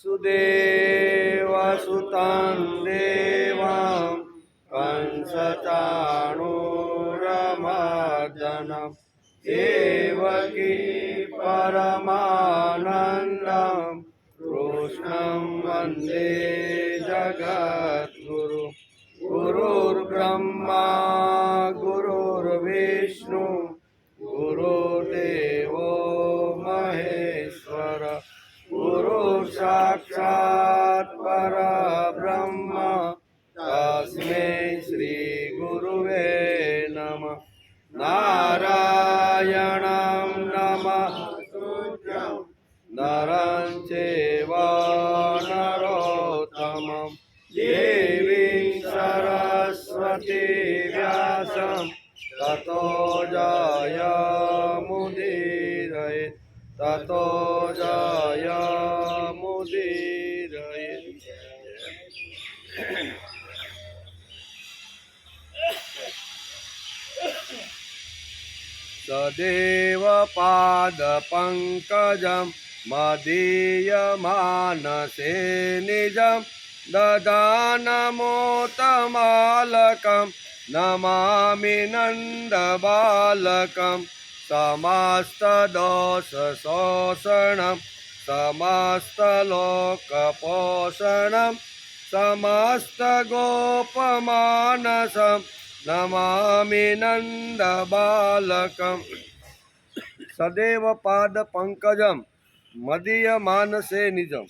सुदेवसुतं देवां कंसचाणूरमर्दनं देवकी परमानन्दं कृष्णं वन्दे जगद्गुरु। गुरुर्ब्रह्मा गुरुर्विष्णु गुरुर्देवो महेश्वर गुरु साक्षात् परब्रह्म तस्मै श्री गुरुवे नमः। नारायणं नमस्कृत्य नरं चैव नरोत्तमं देवीं सरस्वती व्यासं ततो जयमुदीरये ततो जयमुदीरये। सदैव पादपङ्कजं मदीयमानसे निजं ददानमोतमालकं नमामि नन्दबालकं समस्तदोषशोषणं समस्तलोकपोषणं समस्तगोपमानसं नमामि नन्दबालकं। સદૈવ પાદ પંકજમ મદીય માનસે નિજમ,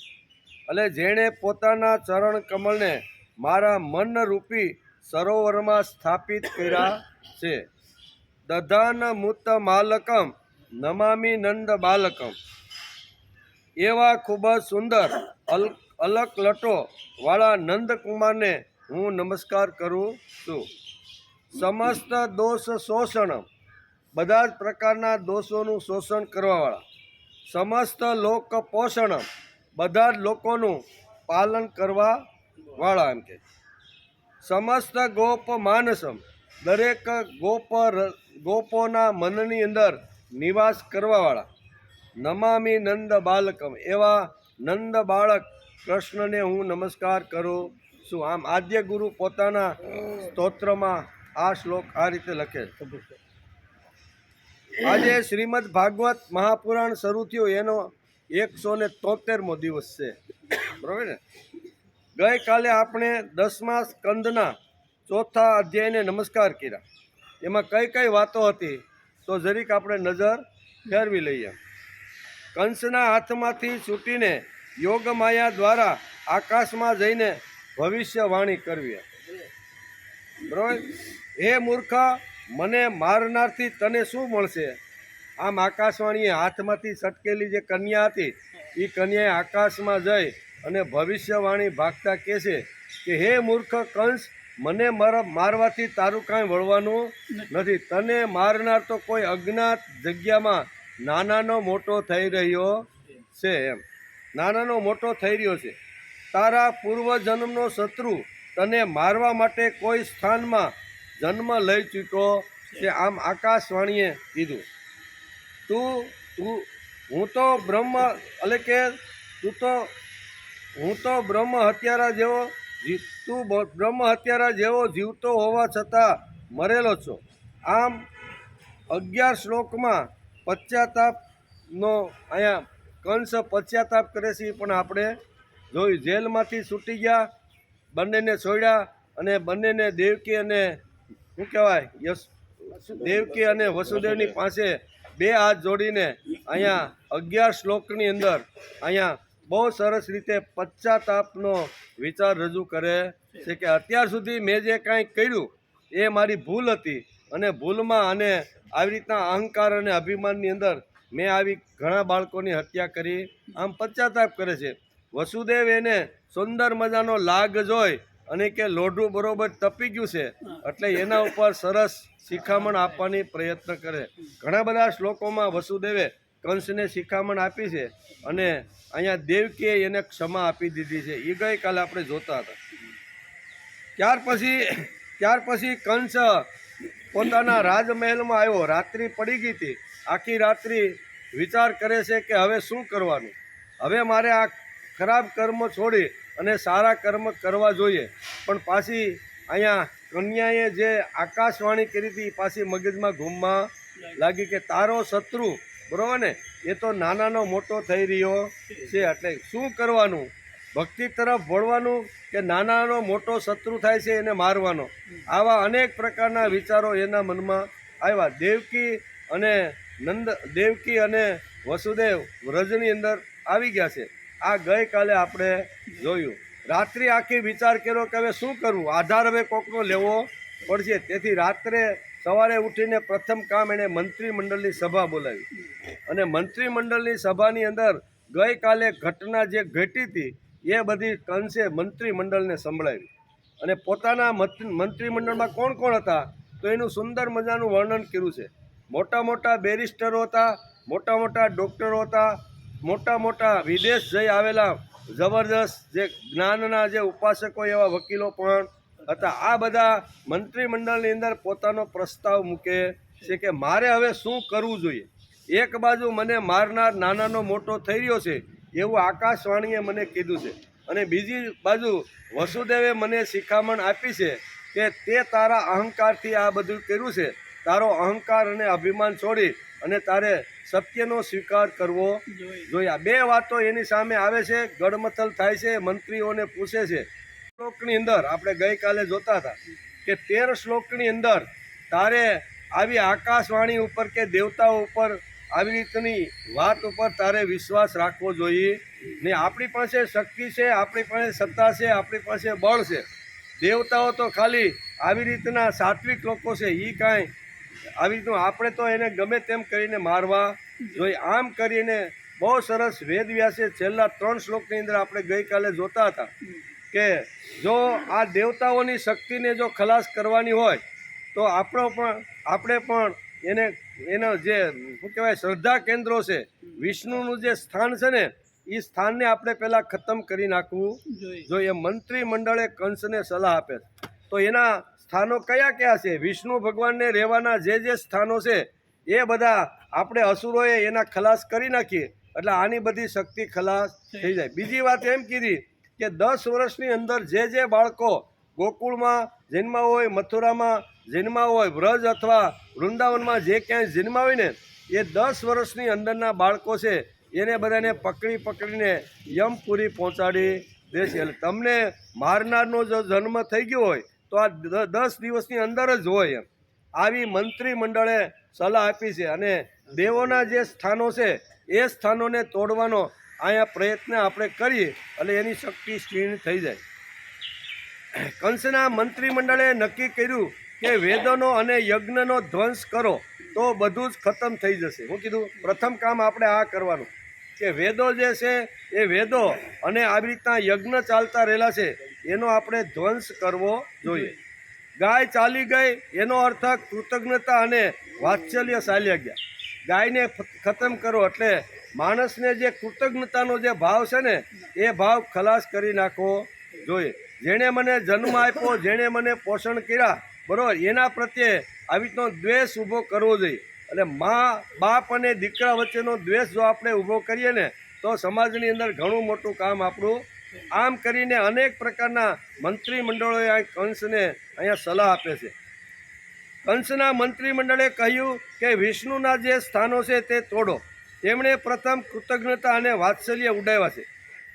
એટલે જેણે પોતાના ચરણ કમળને મારા મન રૂપી સરોવરમાં સ્થાપિત કર્યા છે. દધાન મૂત માલકમ નમામી નંદ બાલકમ, એવા ખૂબ જ સુંદર અલક લટો વાળા નંદકુમારને હું નમસ્કાર કરું છું. સમસ્ત દોષ શોષણ, બધા જ પ્રકારના દોષોનું શોષણ કરવાવાળા. સમસ્ત લોક પોષણ, બધા જ લોકોનું પાલન કરવાવાળા. એમ કે સમસ્ત ગોપ માનસમ, દરેક ગોપોના મનની અંદર નિવાસ કરવાવાળા. નમામી નંદ બાલકમ, એવા નંદ બાળક કૃષ્ણને હું નમસ્કાર કરું છું. આમ આદ્ય ગુરુ પોતાના સ્તોત્રમાં આ શ્લોક આ રીતે લખે. આજે શ્રીમદ ભાગવત મહાપુરાણ શરૂ થયું, એનો 173મો દિવસ છે, બરાબર ને. ગઈકાલે આપણે 10મા સ્કંદના 4થા અધ્યાયને નમસ્કાર કર્યા. એમાં કઈ કઈ વાતો હતી તો જરીક આપણે નજર ફેરવી લઈએ. કંસના હાથમાંથી છૂટીને યોગમાયા દ્વારા આકાશમાં જઈને ભવિષ્યવાણી કરવી. બરાબર. હે મૂર્ખા, મને મારનારથી તને શું મળશે? આમ આકાશવાણીએ હાથમાંથી સટકેલી જે કન્યા હતી એ કન્યાએ આકાશમાં જઈ અને ભવિષ્યવાણી ભાગતા કહે છે કે હે મૂર્ખ કંસ, મને મારવાથી તારું કાંઈ વળવાનું નથી. તને મારનાર તો કોઈ અજ્ઞાત જગ્યામાં નાનાનો મોટો થઈ રહ્યો છે. એમ નાનાનો મોટો થઈ રહ્યો છે. તારા પૂર્વજન્મનો શત્રુ તને મારવા માટે કોઈ સ્થાનમાં જન્મ લઈ ચૂક્યો છે. આમ આકાશવાણીએ કીધું. હું તો બ્રહ્મ એટલે કે હું તો બ્રહ્મ હત્યારા જેવો બ્રહ્મ હત્યારા જેવો જીવતો હોવા છતાં મરેલો છો. આમ 11 શ્લોકમાં પશ્ચાતાપનો અહીંયા કંસ પશ્ચાતાપ કરે છે, પણ આપણે જોયું. જેલમાંથી છૂટી ગયા, બંનેને છોડ્યા અને બંનેને દેવકી અને શું કહેવાય દેવકી અને વસુદેવની પાસે 2 હાથ જોડીને અહીંયા 11 શ્લોકની અંદર અહીંયા બહુ સરસ રીતે પશ્ચાતાપનો વિચાર રજૂ કરે છે કે અત્યાર સુધી મેં જે કાંઈ કર્યું એ મારી ભૂલ હતી, અને ભૂલમાં અને આવી રીતના અહંકાર અને અભિમાનની અંદર મેં આવી ઘણા બાળકોની હત્યા કરી. આમ પશ્ચાતાપ કરે છે. વસુદેવ એને સુંદર મજાનો લાગ જોઈ અને કે લોઢું બરોબર તપી ગયું છે, એટલે એના ઉપર સરસ શિખામણ આપવાની પ્રયત્ન કરે. ઘણા બધા શ્લોકોમાં વસુદેવે કંસને શિખામણ આપી છે અને અહીંયા દેવકીએ એને ક્ષમા આપી દીધી છે. એ ગઈકાલે આપણે જોતા હતા. ત્યાર પછી કંસ પોતાના રાજમહેલમાં આવ્યો. રાત્રિ પડી ગઈ હતી. આખી રાત્રિ વિચાર કરે છે કે હવે શું કરવાનું. હવે મારે આ ખરાબ કર્મ છોડી અને સારા કર્મ કરવા જોઈએ. પણ પાછી અહીંયા કન્યાએ જે આકાશવાણી કરી હતી પાછી મગજમાં ઘૂમવા લાગી કે તારો શત્રુ, બરાબર ને, એ તો નાનાનો મોટો થઈ રહ્યો છે. એટલે શું કરવાનું? ભક્તિ તરફ વળવાનું કે નાનાનો મોટો શત્રુ થાય છે એને મારવાનો? આવા અનેક પ્રકારના વિચારો એના મનમાં આવ્યા. દેવકી અને વસુદેવ વ્રજની અંદર આવી ગયા છે. આ ગઈકાલે આપણે જોયું. રાત્રિ આખી વિચાર કર્યો કે હવે શું કરવું, આધાર હવે કોકનો લેવો પડશે. તેથી રાત્રે સવારે ઉઠીને પ્રથમ કામ એણે મંત્રીમંડળની સભા બોલાવી. અને મંત્રીમંડળની સભાની અંદર ગઈકાલે ઘટના જે ઘટી હતી એ બધી કંસે મંત્રીમંડળને સંભળાવી. અને પોતાના મંત્રીમંડળમાં કોણ કોણ હતા તો એનું સુંદર મજાનું વર્ણન કર્યું છે. મોટા મોટા બેરિસ્ટરો હતા, મોટા મોટા ડૉક્ટરો હતા, મોટા મોટા વિદેશ જઈ આવેલા જબરદસ્ત જે જ્ઞાનના જે ઉપાસકો એવા વકીલો પણ હતા. આ બધા મંત્રીમંડળની અંદર પોતાનો પ્રસ્તાવ મૂકે છે કે મારે હવે શું કરવું જોઈએ. એક બાજુ મને મારનાર નાનાનો મોટો થઈ રહ્યો છે એવું આકાશવાણીએ મને કીધું છે, અને બીજી બાજુ વસુદેવે મને શિખામણ આપી છે કે તે તારા અહંકારથી આ બધું કર્યું છે. તારો અહંકાર અને અભિમાન છોડી અને તારે સત્યનો સ્વીકાર કરવો જોઈએ. આ બે વાતો એની સામે આવે છે, ગડમથલ થાય છે, મંત્રીઓને પૂછે છે. શ્લોકની અંદર આપણે ગઈકાલે જોતા હતા કે 13 શ્લોકની અંદર તારે આવી આકાશવાણી ઉપર કે દેવતાઓ ઉપર આવી રીતની વાત ઉપર તારે વિશ્વાસ રાખવો જોઈએ ને. આપણી પાસે શક્તિ છે, આપણી પાસે સત્તા છે, આપણી પાસે બળ છે. દેવતાઓ તો ખાલી આવી રીતના સાત્વિક લોકો છે, એ કાંઈ આવી રીતનું આપણે તો એને ગમે તેમ કરીને મારવા જોઈએ. આમ કરીને બહુ સરસ વેદવ્યાસે છેલ્લા 3 શ્લોકની અંદર આપણે ગઈકાલે જોતા હતા કે જો આ દેવતાઓની શક્તિને જો ખલાસ કરવાની હોય તો આપણે પણ એનો જે શું કહેવાય શ્રદ્ધા કેન્દ્રો છે, વિષ્ણુનું જે સ્થાન છે ને, એ સ્થાનને આપણે પહેલાં ખતમ કરી નાખવું જોઈએ. મંત્રીમંડળે કંસને સલાહ આપે તો એના સ્થાનો કયા કયા છે? વિષ્ણુ ભગવાનને રહેવાના જે સ્થાનો છે એ બધા આપણે અસુરોએ એના ખલાસ કરી નાખીએ એટલે આની બધી શક્તિ ખલાસ થઈ જાય. બીજી વાત એમ કીધી કે 10 વર્ષની અંદર જે બાળકો ગોકુળમાં જન્મા હોય, મથુરામાં જન્મા હોય, વ્રજ અથવા વૃંદાવનમાં જે ક્યાંય જન્મા હોય ને, એ 10 વર્ષની અંદરના બાળકો છે એને બધાને પકડીને યમપુરી પહોંચાડી દેશે. એટલે તમને મારનારનો જો જન્મ થઈ ગયો હોય તો આ 10 દિવસની અંદર જ હોય. આવી મંત્રીમંડળે સલાહ આપી છે. અને દેવોના જે સ્થાનો છે એ સ્થાનોને તોડવાનો અહીંયા પ્રયત્ન આપણે કરીએ એટલે એની શક્તિ ક્ષીણ થઈ જાય. કંસના મંત્રીમંડળે નક્કી કર્યું કે વેદોનો અને યજ્ઞનો ધ્વંસ કરો તો બધું જ ખતમ થઈ જશે. હું કીધું પ્રથમ કામ આપણે આ કરવાનું કે વેદો જે છે એ વેદો અને આવી રીતના યજ્ઞ ચાલતા રહેલા છે એનો આપણે ધ્વંસ કરવો જોઈએ. ગાય ચાલી ગઈ એનો અર્થ કૃતજ્ઞતા અને વાત્સલ્ય ચાલ્યા ગયા. ગાયને ખતમ કરો એટલે માણસને જે કૃતજ્ઞતાનો જે ભાવ છે ને એ ભાવ ખલાસ કરી નાખવો જોઈએ. જેણે મને જન્મ આપ્યો, જેણે મને પોષણ કર્યા, બરાબર, એના પ્રત્યે આવી રીતનો દ્વેષ ઊભો કરવો જોઈએ. એટલે મા બાપ અને દીકરા વચ્ચેનો દ્વેષ જો આપણે ઊભો કરીએ ને તો સમાજની અંદર ઘણું મોટું કામ આપણું. આમ કરીને અનેક પ્રકારના મંત્રીમંડળોએ કંસને અહીંયા સલાહ આપે છે. કંસના મંત્રીમંડળે કહ્યું કે વિષ્ણુના જે સ્થાનો છે તે તોડો. તેમણે પ્રથમ કૃતજ્ઞતા અને વાત્સલ્ય ઉડાવ્યા છે.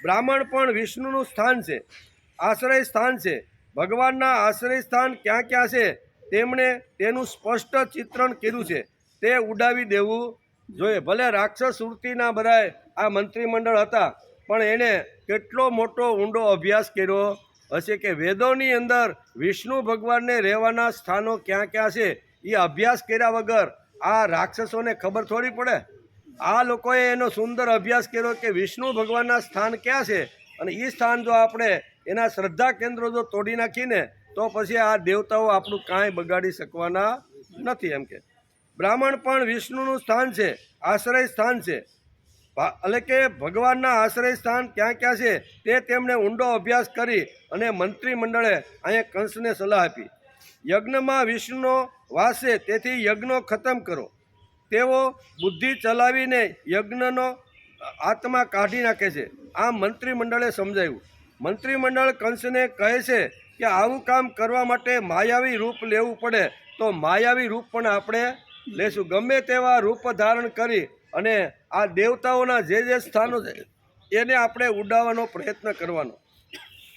બ્રાહ્મણ પણ વિષ્ણુનું સ્થાન છે, આશ્રય સ્થાન છે. ભગવાનના આશ્રય સ્થાન ક્યાં ક્યાં છે તેમણે તેનું સ્પષ્ટ ચિત્રણ કર્યું છે, તે ઉડાવી દેવું જોઈએ. ભલે રાક્ષસ વૃત્તિના બધાય આ મંત્રીમંડળ હતા પણ એણે કેટલો મોટો ઊંડો અભ્યાસ કર્યો હશે કે વેદોની અંદર વિષ્ણુ ભગવાનને રહેવાના સ્થાનો ક્યાં ક્યાં છે એ અભ્યાસ કર્યા વગર આ રાક્ષસોને ખબર થોડી પડે. આ લોકોએ એનો સુંદર અભ્યાસ કર્યો કે વિષ્ણુ ભગવાનના સ્થાન ક્યાં છે અને એ સ્થાન જો આપણે એના શ્રદ્ધા કેન્દ્રો જો તોડી નાખીને તો પછી આ દેવતાઓ આપણું કાંઈ બગાડી શકવાના નથી. એમ કે બ્રાહ્મણ પણ વિષ્ણુનું સ્થાન છે, આશ્રય સ્થાન છે. એટલે કે ભગવાનના આશ્રય સ્થાન ક્યાં ક્યાં છે તે તેમણે ઊંડો અભ્યાસ કરી અને મંત્રીમંડળે અહીંયા કંસને સલાહ આપી. યજ્ઞમાં વિષ્ણુનો વાસ છે, તેથી યજ્ઞો ખતમ કરો. તેઓ બુદ્ધિ ચલાવીને યજ્ઞનો આત્મા કાઢી નાખે છે, આમ મંત્રીમંડળે સમજાવ્યું. મંત્રીમંડળ કંસને કહે છે કે આવું કામ કરવા માટે માયાવી રૂપ લેવું પડે તો માયાવી રૂપ પણ આપણે લેશું. ગમે તેવા રૂપ ધારણ કરી અને આ દેવતાઓના જે સ્થાનો છે એને આપણે ઉડાવવાનો પ્રયત્ન કરવાનો.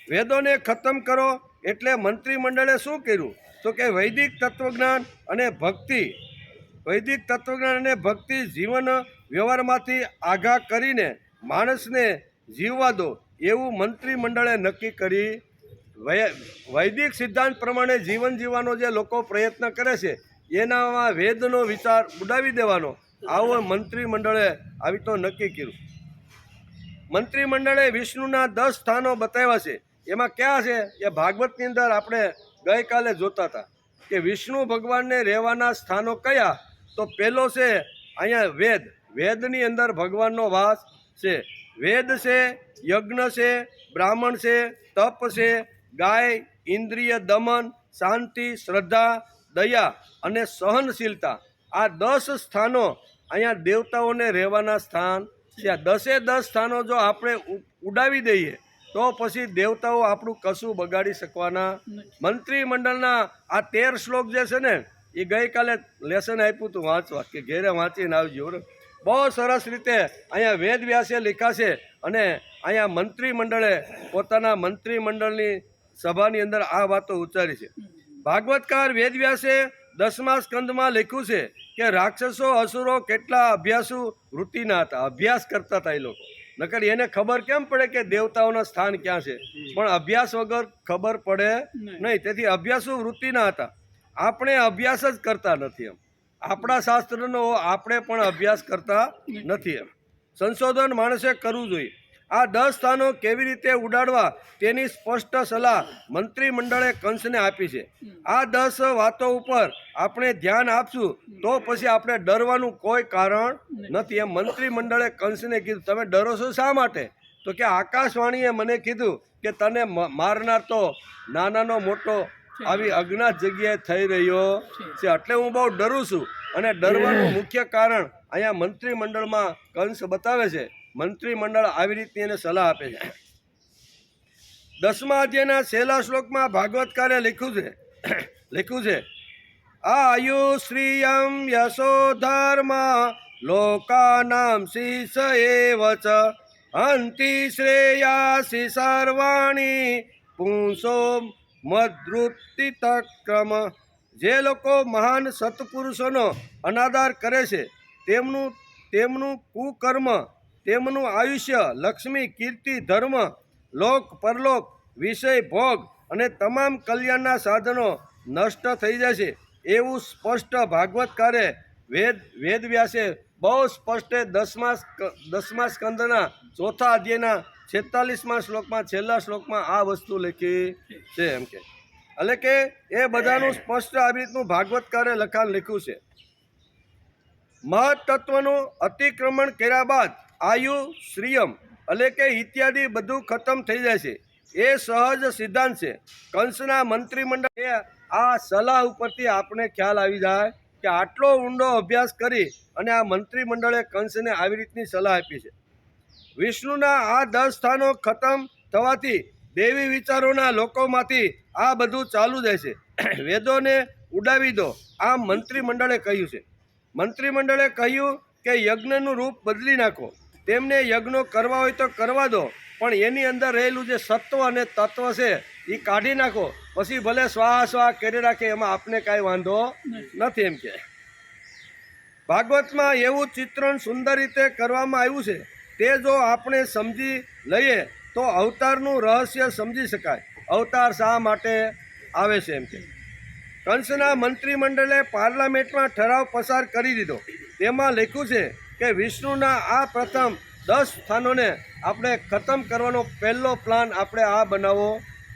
વેદોને ખતમ કરો એટલે મંત્રીમંડળે શું કર્યું તો કે વૈદિક તત્વજ્ઞાન અને ભક્તિ જીવન વ્યવહારમાંથી આઘા કરીને માણસને જીવવા દો એવું મંત્રીમંડળે નક્કી કરી. વૈદિક સિદ્ધાંત પ્રમાણે જીવન જીવવાનો જે લોકો પ્રયત્ન કરે છે એનામાં વેદનો વિચાર ઉડાવી દેવાનો આવો મંત્રીમંડળે આવી તો નક્કી કર્યું. મંત્રીમંડળે વિષ્ણુના 10 સ્થાનો બતાવ્યા છે. એમાં ક્યાં છે એ ભાગવતની અંદર આપણે ગઈકાલે જોતા હતા કે વિષ્ણુ ભગવાનને રહેવાના સ્થાનો કયા. તો પહેલો છે અહીંયા વેદની અંદર ભગવાનનો વાસ છે. વેદ છે, યજ્ઞ છે, બ્રાહ્મણ છે, તપ છે, ગાય, ઇન્દ્રિય દમન, શાંતિ, શ્રદ્ધા, દયા અને સહનશીલતા. આ 10 સ્થાનો અહીંયા દેવતાઓને રહેવાના સ્થાન છે. આ 10 સ્થાનો જો આપણે ઉડાવી દઈએ તો પછી દેવતાઓ આપણું કશું બગાડી શકવાના. મંત્રીમંડળના આ 13 શ્લોક જે છે ને એ ગઈકાલે લેસન આપ્યું હતું વાંચવા કે ઘેરે વાંચીને આવજો. બહુ સરસ રીતે અહીંયા વેદ વ્યાસે લખ્યા છે અને અહીંયા મંત્રીમંડળે પોતાના મંત્રીમંડળની સભાની અંદર આ વાતો ઉચ્ચારી છે. ભાગવતકાર વેદવ્યાસે 10મા સ્કંદમાં લખ્યું છે કે રાક્ષસો અસુરો કેટલા અભ્યાસુ વૃત્તિના હતા, અભ્યાસ કરતા હતા એ લોકો. નકર એને ખબર કેમ પડે કે દેવતાઓના સ્થાન ક્યાં છે, પણ અભ્યાસ વગર ખબર પડે નહીં. તેથી અભ્યાસુ વૃત્તિના હતા. આપણે અભ્યાસ જ કરતા નથી. એમ આપણા શાસ્ત્રનો આપણે પણ અભ્યાસ કરતા નથી. એમ સંશોધન માણસે કરવું જોઈએ. આ 10 સ્થાનો કેવી રીતે ઉડાડવા તેની સ્પષ્ટ સલાહ મંત્રીમંડળે કંસને આપી છે. આ 10 વાતો ઉપર આપણે ધ્યાન આપશું તો પછી આપણે ડરવાનું કોઈ કારણ નથી. એમ મંત્રીમંડળે કંસને કીધું તમે ડરો છો શા માટે? તો કે આકાશવાણીએ મને કીધું કે તને મારનાર તો નાનાનો મોટો આવી અજ્ઞાત જગ્યાએ થઈ રહ્યો છે, એટલે હું બહુ ડરું છું. અને ડરવાનું મુખ્ય કારણ અહીંયા મંત્રીમંડળમાં કંસ બતાવે છે. મંત્રીમંડળ આવી રીતની એને સલાહ આપે છે. 10મા અધ્યાયના છેલ્લા શ્લોકમાં ભાગવતકારે લખ્યું છે આયુ શ્રિયમ યશો ધર્મ લોકાનામ શીર્ષ એવ ચ હંતિ શ્રેયાસી સર્વાણી પુંસો મદ્રુતિતક્રમ. જે લોકો મહાન સત્પુરુષોનો અનાદર કરે છે તેમનું કુકર્મ, તેમનું આયુષ્ય, લક્ષ્મી, કીર્તિ, ધર્મ, લોક પરલોક, વિષય ભોગ અને તમામ કલ્યાણના સાધનો નષ્ટ થઈ જશે એવું સ્પષ્ટ ભાગવતકારે વેદવ્યાસે બહુ સ્પષ્ટ 10મા સ્કંદના 4થા અધ્યાયના 46મા શ્લોકમાં છેલ્લા શ્લોકમાં આ વસ્તુ લખી છે. એમ કે એટલે કે એ બધાનું સ્પષ્ટ આવી રીતનું ભાગવતકારે લખાણ લખ્યું છે. મહત્તત્વનું અતિક્રમણ કર્યા બાદ આયુ શ્રિયમ એટલે કે ઇત્યાદિ બધું ખતમ થઈ જાય છે. એ સહજ સિદ્ધાંત છે. કંસના મંત્રીમંડળ આ સલાહ ઉપરથી આપણે ખ્યાલ આવી જાય કે આટલો ઊંડો અભ્યાસ કરી અને આ મંત્રીમંડળે કંસને આવી રીતની સલાહ આપી છે. વિષ્ણુના આ 10 સ્થાનો ખતમ થવાથી દેવી વિચારોના લોકોમાંથી આ બધું ચાલુ જાય છે. વેદોને ઉડાવી દો આમ મંત્રીમંડળે કહ્યું છે. મંત્રીમંડળે કહ્યું કે યજ્ઞનું રૂપ બદલી નાખો. તેમને યજ્ઞો કરવા હોય તો કરવા દો, પણ એની અંદર રહેલું જે સત્વ અને તત્વ છે એ કાઢી નાખો. પછી ભલે સ્વાહ કરી રાખે, એમાં આપને કાંઈ વાંધો નથી. એમ કે ભાગવતમાં એવું ચિત્રણ સુંદર રીતે કરવામાં આવ્યું છે તે જો આપણે સમજી લઈએ તો અવતારનું રહસ્ય સમજી શકાય. અવતાર શા માટે આવે છે? એમ કે કંસના મંત્રીમંડળે પાર્લામેન્ટમાં ઠરાવ પસાર કરી દીધો. તેમાં લખ્યું છે કે વિષ્ણુના આ પ્રથમ 10 સ્થાનોને આપણે ખતમ કરવાનો પહેલો પ્લાન આપણે આ બનાવવો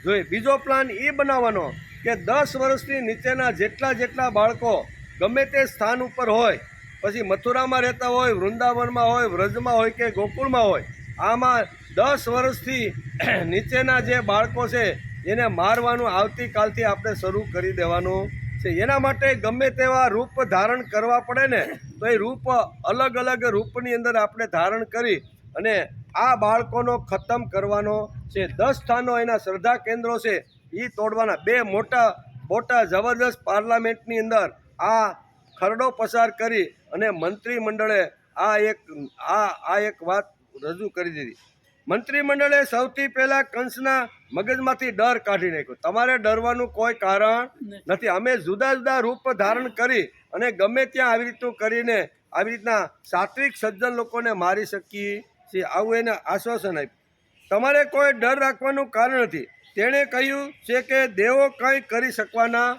જોઈએ. બીજો પ્લાન એ બનાવવાનો કે 10 વર્ષથી નીચેના જેટલા બાળકો ગમે તે સ્થાન ઉપર હોય, પછી મથુરામાં રહેતા હોય, વૃંદાવનમાં હોય, વ્રજમાં હોય કે ગોકુળમાં હોય, આમાં 10 વર્ષથી નીચેના જે બાળકો છે એને મારવાનું આવતીકાલથી આપણે શરૂ કરી દેવાનું છે. એના માટે ગમે તેવા રૂપ ધારણ કરવા પડે ને તો એ રૂપ અલગ અલગ રૂપની અંદર આપણે ધારણ કરી અને આ બાળકોનો ખતમ કરવાનો છે. 10 સ્થાનો એના શ્રદ્ધા કેન્દ્રો છે એ તોડવાના. 2 મોટા જબરદસ્ત પાર્લામેન્ટની અંદર આ ખરડો પસાર કરી અને મંત્રીમંડળે આ એક વાત રજૂ કરી દીધી. મંત્રીમંડળે સૌથી પહેલાં કંસના મગજમાંથી ડર કાઢી નાખ્યો. તમારે ડરવાનું કોઈ કારણ નથી. અમે જુદા જુદા રૂપ ધારણ કરી અને ગમે ત્યાં આવી રીતનું કરીને આવી રીતના સાત્વિક સજ્જન લોકોને મારી શકીએ છીએ, આવું એને આશ્વાસન આપ્યું. તમારે કોઈ ડર રાખવાનું કારણ નથી. તેણે કહ્યું છે કે દેવો કંઈ કરી શકવાના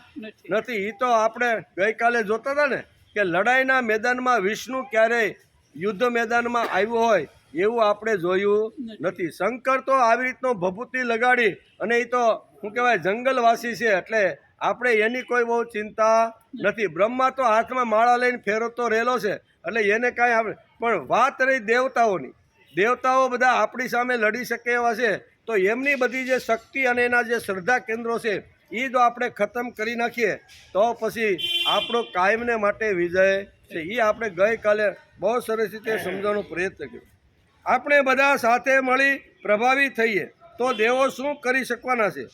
નથી. એ તો આપણે ગઈકાલે જોતા હતા ને કે લડાઈના મેદાનમાં વિષ્ણુ ક્યારેય યુદ્ધ મેદાનમાં આવ્યો હોય એવું આપણે જોયું નથી. શંકર તો આવી રીતનો ભભૂતિ લગાડી અને એ તો શું કહેવાય જંગલવાસી છે, એટલે આપણે એની કોઈ બહુ ચિંતા નથી. બ્રહ્મા તો હાથમાં માળા લઈને ફેરવતો રહેલો છે, એટલે એને કાંઈ આપણે. પણ વાત રહી દેવતાઓની. દેવતાઓ બધા આપણી સામે લડી શકે એવા છે, તો એમની બધી જે શક્તિ અને એના જે શ્રદ્ધા કેન્દ્રો છે એ જો આપણે ખતમ કરી નાખીએ તો પછી આપણો કાયમને માટે વિજય છે. એ આપણે ગઈકાલે બહુ સરસ રીતે સમજવાનો પ્રયત્ન કર્યો. આપણે બધા સાથે મળી પ્રભાવી થઈએ તો દેવો શું કરી શકવાના છે?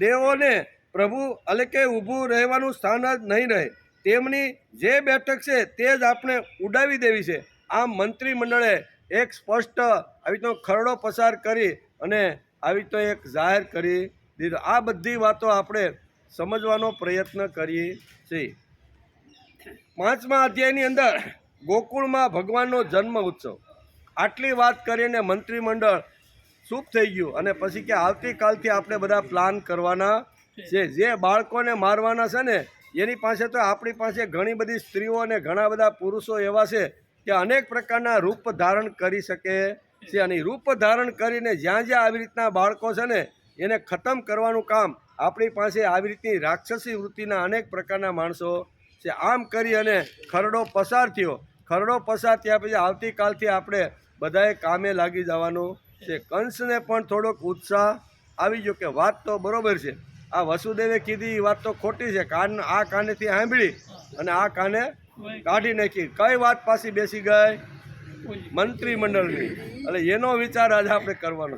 દેવોને પ્રભુ એટલે કે ઊભું રહેવાનું સ્થાન જ નહીં રહે. તેમની જે બેઠક છે તે જ આપણે ઉડાવી દેવી છે. આમ મંત્રીમંડળે એક સ્પષ્ટ આવી તો ખરડો પસાર કરી અને આવી તો એક જાહેર કરી દીધો. આ બધી વાતો આપણે સમજવાનો પ્રયત્ન કરીએ છીએ. 5મા અધ્યાયની અંદર ગોકુળમાં ભગવાનનો જન્મ ઉત્સવ, આટલી વાત કરીને મંત્રીમંડળ ચૂપ થઈ ગયું અને પછી કે આવતીકાલથી આપણે બધા પ્લાન કરવાના છે. જે બાળકોને મારવાના છે ને એની પાસે તો આપણી પાસે ઘણી બધી સ્ત્રીઓ અને ઘણા બધા પુરુષો એવા છે કે અનેક પ્રકારના રૂપ ધારણ કરી શકે છે, અને રૂપ ધારણ કરીને જ્યાં આવી રીતના બાળકો છે ને એને ખતમ કરવાનું કામ આપણી પાસે આવી રીતની રાક્ષસી વૃત્તિના અનેક પ્રકારના માણસો છે. આમ કરી અને ખરડો પસાર થયો. ખરડો પસાર થયા પછી આવતીકાલથી આપણે બધાએ કામે લાગી જવાનું છે. કંસને પણ થોડોક ઉત્સાહ આવી ગયો કે વાત તો બરોબર છે, આ વસુદેવે કીધી વાત તો ખોટી છે. આ કાનેથી સાંભળી અને આ કાને કાઢી નાખી. કઈ વાત પાછી બેસી ગઈ? મંત્રીમંડળની. એટલે એનો વિચાર આજે આપણે કરવાનો.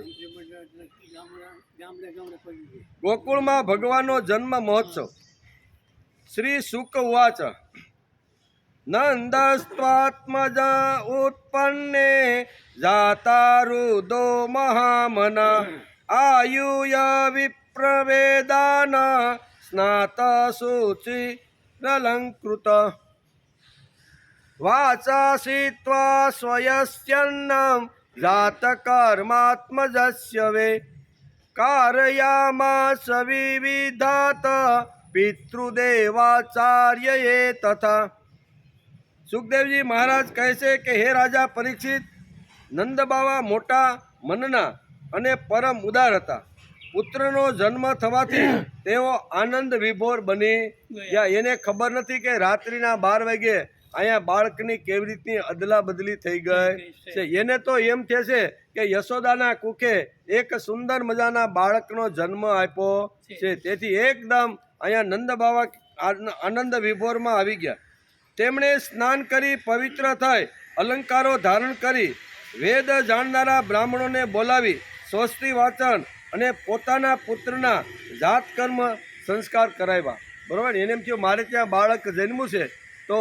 ગોકુળમાં ભગવાનનો જન્મ મહોત્સવ. શ્રી શુક ઉવાચ નંદસ્ત્વાત્મજ ઉત્પન્ને જાતારુદો મહામના આયુય વિપ્રવેદાન સ્નાત શુચિ રલંકૃત વાચાસિત્વા સ્વયસ્યન્નમ જાતકર્માત્મજસ્ય વે કારયામાસ વિવિધાત પિતૃદેવાચાર્યએ તથા. સુખદેવજી મહારાજ કહે છે કે હે રાજા પરીક્ષિત, નંદબાવા મોટા મનના અને પરમ ઉદાર હતા. પુત્રનો જન્મ થવાથી તેઓ આનંદ વિભોર બની ગયા. એને ખબર નથી કે રાત્રિના 12 વાગે અહીંયા બાળકની કેવી રીતની અદલા બદલી થઈ ગઈ છે. એને તો એમ કહે છે કે યશોદાના કુખે એક સુંદર મજાના બાળકનો જન્મ આપ્યો છે. તેથી એકદમ અહીંયા નંદ બાવા આનંદ વિભોરમાં આવી ગયા. તેમણે સ્નાન કરી પવિત્ર થઈ અલંકારો ધારણ કરી વેદ જાણનારા બ્રાહ્મણોને બોલાવી સ્વસ્તિ વાચન અને પોતાના પુત્રના જાતકર્મ સંસ્કાર કરાવ્યા. બરાબર. એને એમ થયું મારે ત્યાં બાળક જન્મ્યું છે તો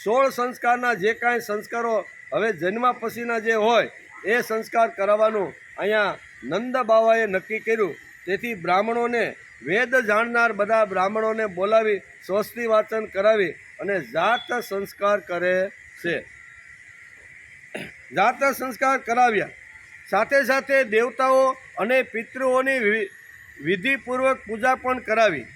16 સંસ્કારના જે કાંઈ સંસ્કારો હવે જન્મા પછીના જે હોય એ સંસ્કાર કરાવવાનું અહીંયા નંદ બાવાએ નક્કી કર્યું. તેથી બ્રાહ્મણોને વેદ જાણનાર બધા બ્રાહ્મણોને બોલાવી સ્વસ્તિ વાચન કરાવી અને જાત સંસ્કાર કરે છે. જાત સંસ્કાર કરાવ્યા. સાથે સાથે દેવતાઓ અને પિતૃઓની વિધિપૂર્વક પૂજા પણ કરાવી.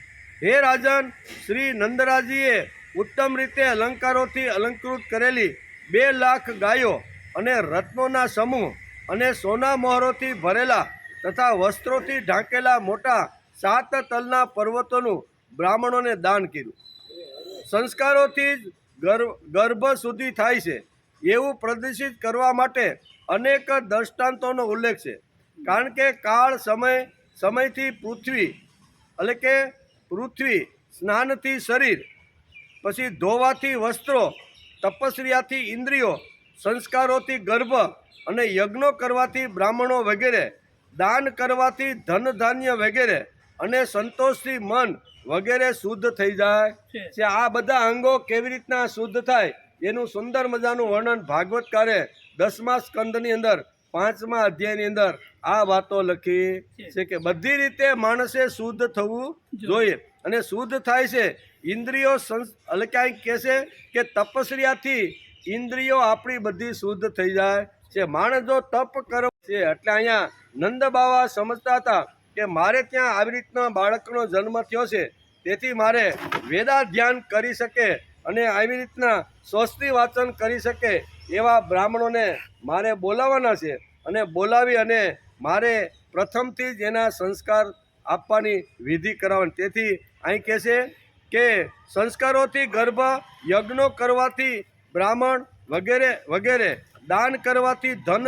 હે રાજન, શ્રી નંદરાજીએ ઉત્તમ રીતે અલંકારોથી અલંકૃત કરેલી 2 લાખ ગાયો અને રત્નોના સમૂહ અને સોના મોહરોથી ભરેલા તથા વસ્ત્રોથી ઢાંકેલા મોટા 7 તલના પર્વતોનું બ્રાહ્મણોને દાન કર્યું. સંસ્કારોથી જ ગર્ભ શુદ્ધિ થાય છે એવું પ્રદર્શિત કરવા માટે અનેક દ્રષ્ટાંતોનો ઉલ્લેખ છે. કારણ કે કાળ સમયથી પૃથ્વી એટલે કે પૃથ્વી, સ્નાનથી શરીર, પછી ધોવાથી વસ્ત્રો, તપસ્યાથી ઇન્દ્રિયો, સંસ્કારોથી ગર્ભ અને યજ્ઞો કરવાથી બ્રાહ્મણો વગેરે, દાન કરવાથી ધન ધાન્ય વગેરે અને સંતોષથી મન વગેરે શુદ્ધ થઈ જાય છે. આ બધા અંગો કેવી રીતના શુદ્ધ થાય એનું સુંદર મજાનું વર્ણન ભાગવતકારે 10મા સ્કંદની અંદર 5મા અધ્યાયની અંદર આ વાતો લખી છે કે બધી રીતે માણસે શુદ્ધ થવું જોઈએ. અને શુદ્ધ થાય છે ઇન્દ્રિયો એટલે ક્યાંય કહેશે કે તપસ્યાથી ઇન્દ્રિયો આપણી બધી શુદ્ધ થઈ જાય છે. માણસ જો તપ કરે છે એટલે અહીંયા નંદ બાવા સમજતા હતા કે મારે ત્યાં આવી રીતના બાળકનો જન્મ થયો છે, તેથી મારે વેદાધ્યાન કરી શકે અને આવી રીતના સ્વસ્તિ વાચન કરી શકે એવા બ્રાહ્મણોને મારે બોલાવવાના છે અને બોલાવી અને મારે પ્રથમથી જ એના સંસ્કાર આપવાની વિધિ કરાવવાની. તેથી અહીં કહે છે કે સંસ્કારોથી ગર્ભ, યજ્ઞો કરવાથી બ્રાહ્મણ વગેરે વગેરે, દાન કરવાથી ધન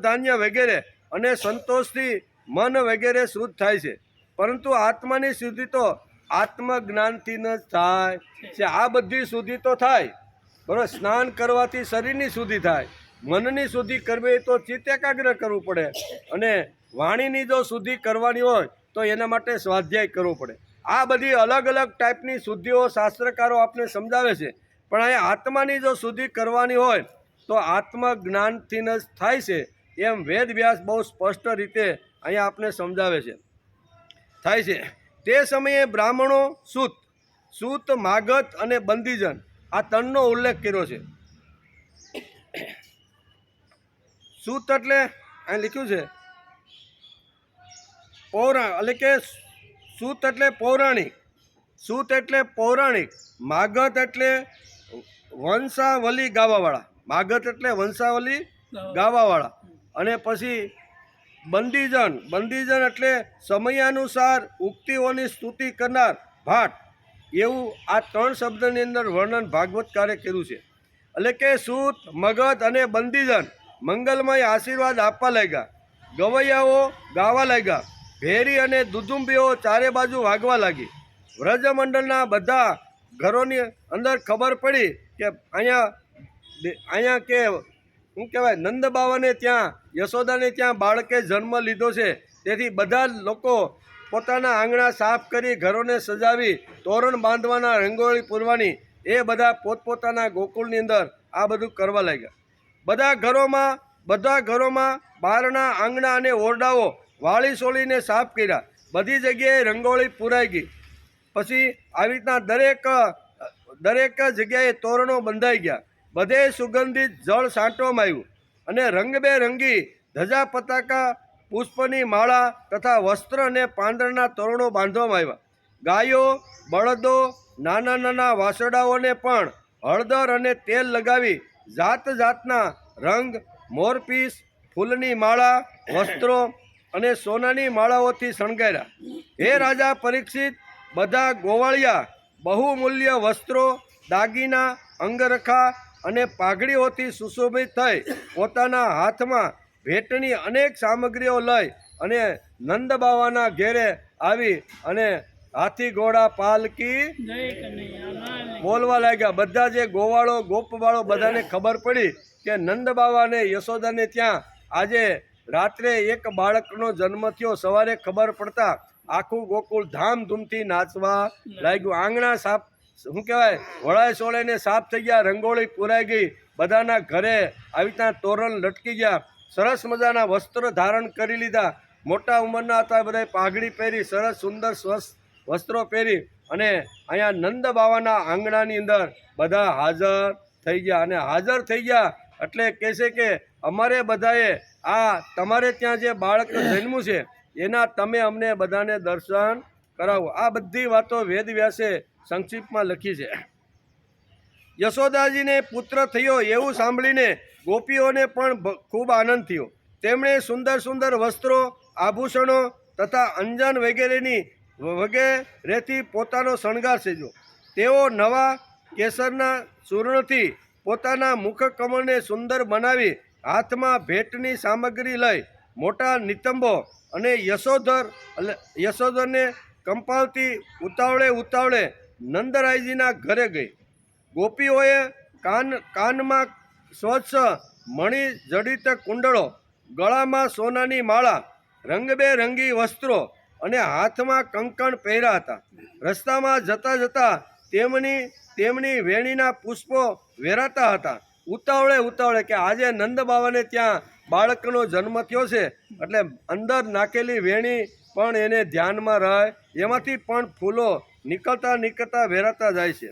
ધાન્ય વગેરે અને સંતોષથી મન વગેરે શુદ્ધ થાય છે. પરંતુ આત્માની શુદ્ધિ તો આત્મજ્ઞાનથી ન થાય છે. આ બધી શુદ્ધિ તો થાય બરાબર, સ્નાન કરવાથી શરીરની શુદ્ધિ થાય, મનની શુદ્ધિ કરવી તો ચિત્ત એકાગ્ર કરવું પડે, અને વાણીની જો શુદ્ધિ કરવાની હોય તો એના માટે સ્વાધ્યાય કરવો પડે. આ બધી અલગ અલગ ટાઈપની શુદ્ધિઓ શાસ્ત્રકારો આપણે સમજાવે છે. પણ અહીંયા આત્માની જો શુદ્ધિ કરવાની હોય તો આત્મજ્ઞાનથી જ થાય છે, એમ વેદ વ્યાસ બહુ સ્પષ્ટ રીતે અહીંયા આપણે સમજાવે છે થાય છે. તે સમયે બ્રાહ્મણો સૂત, માગધ અને બંદીજન આ ત્રણનો ઉલ્લેખ કર્યો છે. સૂત એટલે અહીં લખ્યું છે એટલે કે સૂત એટલે પૌરાણિક, માગધ એટલે વંશાવલી ગાવાવાળા, અને પછી બંદીજન એટલે સમયાનુસાર ઉક્તિઓની સ્તુતિ કરનાર ભાટ. એવું આ ત્રણ શબ્દની અંદર વર્ણન ભાગવતકારે કર્યું છે. એટલે કે સૂત, મગધ અને બંદીજન મંગલમય આશીર્વાદ આપવા લાગ્યા, ગવૈયાઓ ગાવા લાગ્યા, ભેરી અને દુદુંબીઓ ચારે બાજુ વાગવા લાગી. વ્રજમંડળના બધા ઘરોની અંદર ખબર પડી કે અહીંયા કે શું કહેવાય, નંદ બાવાને ત્યાં, યશોદાને ત્યાં બાળકે જન્મ લીધો છે. તેથી બધા લોકો પોતાના આંગણા સાફ કરી, ઘરોને સજાવી, તોરણ બાંધવાના, રંગોળી પૂરવાની, એ બધા પોતપોતાના ગોકુળની અંદર આ બધું કરવા લાગ્યા. બધા ઘરોમાં બહારના આંગણા અને ઓરડાઓ વાળી સોળીને સાફ કર્યા. બધી જગ્યાએ રંગોળી પૂરાઈ ગઈ. પછી આવી રીતના દરેક જગ્યાએ તોરણો બંધાઈ ગયા. બધે સુગંધિત જળ છાંટવામાં આવ્યું અને રંગબેરંગી ધજા, પતાકા, પુષ્પની માળા તથા વસ્ત્ર અને પાંદડાના તોરણો બાંધવામાં આવ્યા. ગાયો, બળદો, નાના નાના વાસડાઓને પણ હળદર અને તેલ લગાવી જાત જાતના રંગ, મોરપીસ, ફૂલની માળા, વસ્ત્રો અને સોનાની માળાઓથી શણગાર્યા. હે રાજા પરીક્ષિત, બધા ગોવાળિયા બહુમૂલ્ય વસ્ત્રો, દાગીના, અંગરખા અને પાઘડીઓથી સુશોભિત થઈ પોતાના હાથમાં ભેટની અનેક સામગ્રીઓ લઈ અને નંદ બાવાના ઘેરે આવી અને હાથી ઘોડા પાલકી બોલવા લાગ્યા. બધા જે ગોપવાળો બધાને ખબર પડી કે નંદ બાવાને યશોદાને ત્યાં આજે રાત્રે એક બાળકનો જન્મ થયો. સવારે ખબર પડતા આખું ગોકુળ ધામધૂમથી નાચવા લાગ્યું. આંગણા સાફ શું કહેવાય, વળાય સોળેને સાફ થઈ ગયા, રંગોળી પૂરાઈ ગઈ, બધાના ઘરે આવી રીતના તોરણ લટકી ગયા, સરસ મજાના વસ્ત્ર ધારણ કરી લીધા. મોટા ઉંમરના હતા બધાએ પાઘડી પહેરી, સરસ સુંદર સ્વસ્થ વસ્ત્રો પહેરી અને અહીંયા નંદ બાવાના આંગણાની અંદર બધા હાજર થઈ ગયા. અને હાજર થઈ ગયા એટલે કહેશે કે અમારે બધાએ આ તમારે ત્યાં જે બાળક જન્મ્યું છે એના તમે અમને બધાને દર્શન કરાવો. આ બધી વાતો વેદ વ્યાસે સંક્ષિપ્તમાં લખી છે. યશોદાજીને પુત્ર થયો એવું સાંભળીને ગોપીઓને પણ ખૂબ આનંદ થયો. તેમણે સુંદર સુંદર વસ્ત્રો, આભૂષણો તથા અંજન વગેરેથી પોતાનો શણગાર સજ્યો. તેઓ નવા કેસરના ચૂર્ણથી પોતાના મુખકમળને સુંદર બનાવી હાથમાં ભેટની સામગ્રી લઈ મોટા નિતંબો અને યશોધરને કંપાવતી ઉતાવળે નંદરાયજીના ઘરે ગઈ. ગોપીઓએ કાનમાં સ્વચ્છ મણિ જડિત કુંડળો, ગળામાં સોનાની માળા, રંગબેરંગી વસ્ત્રો અને હાથમાં કંકણ પહેર્યા હતા. રસ્તામાં જતા જતા તેમની વેણીના પુષ્પો વેરાતા હતા. ઉતાવળે કે આજે નંદ બાવાને ત્યાં બાળકનો જન્મ થયો છે એટલે અંદર નાખેલી વેણી પણ એને ધ્યાનમાં રહે, એમાંથી પણ ફૂલો નીકળતા વેરાતા જાય છે.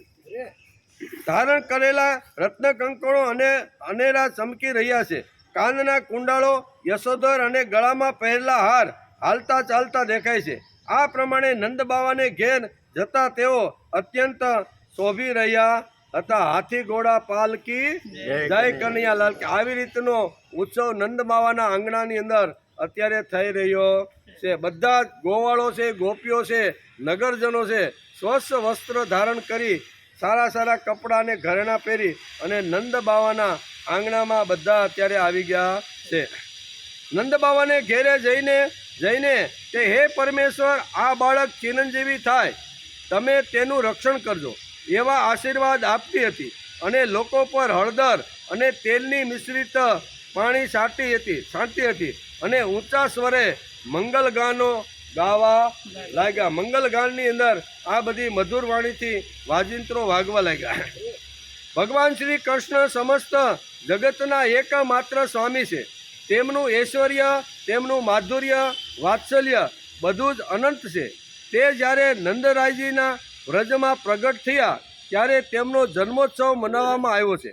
ધારણ કરેલા રત્ન કંકણો અને અનેરા ચમકી રહ્યા છે. કાનના કુંડાળો, યશોધર અને ગળામાં પહેરેલા હાર હાલતા ચાલતા દેખાય છે. આ પ્રમાણે નંદ બાવાને ઘેર જતા તેઓ અત્યંત શોભી રહ્યા હતા. હાથી ઘોડા પાલકી જય કનૈયાલાલ. આવી રીતનો ઉત્સવ નંદ બાવાના આંગણાની અંદર અત્યારે થઈ રહ્યો છે. બધા જ ગોવાળો છે, ગોપીઓ છે, નગરજનો છે, સ્વચ્છ વસ્ત્ર ધારણ કરી સારા કપડાં અને ઘરેણાં પહેરી અને નંદ બાવાના આંગણામાં બધા અત્યારે આવી ગયા છે. નંદ બાવાને ઘેરે જઈને કે હે પરમેશ્વર, આ બાળક ચિરંજીવી થાય, તમે તેનું રક્ષણ કરજો એવા આશીર્વાદ આપતી હતી અને લોકો પર હળદર અને તેલની મિશ્રિત પાણી છાંટતી હતી અને ઊંચા સ્વરે મંગલ ગાનો ગાવા લાગ્યા. મંગલ ગાનની અંદર આ બધી મધુર વાણીથી વાજિંત્રો વાગવા લાગ્યા. ભગવાન શ્રી કૃષ્ણ સમસ્ત જગતના એકમાત્ર સ્વામી છે. તેમનું ઐશ્વર્ય, તેમનું માધુર્ય, વાત્સલ્ય બધું જ અનંત છે. તે જ્યારે નંદરાયજીના વ્રજમાં પ્રગટ થયા ત્યારે તેમનો જન્મોત્સવ મનાવવામાં આવ્યો છે.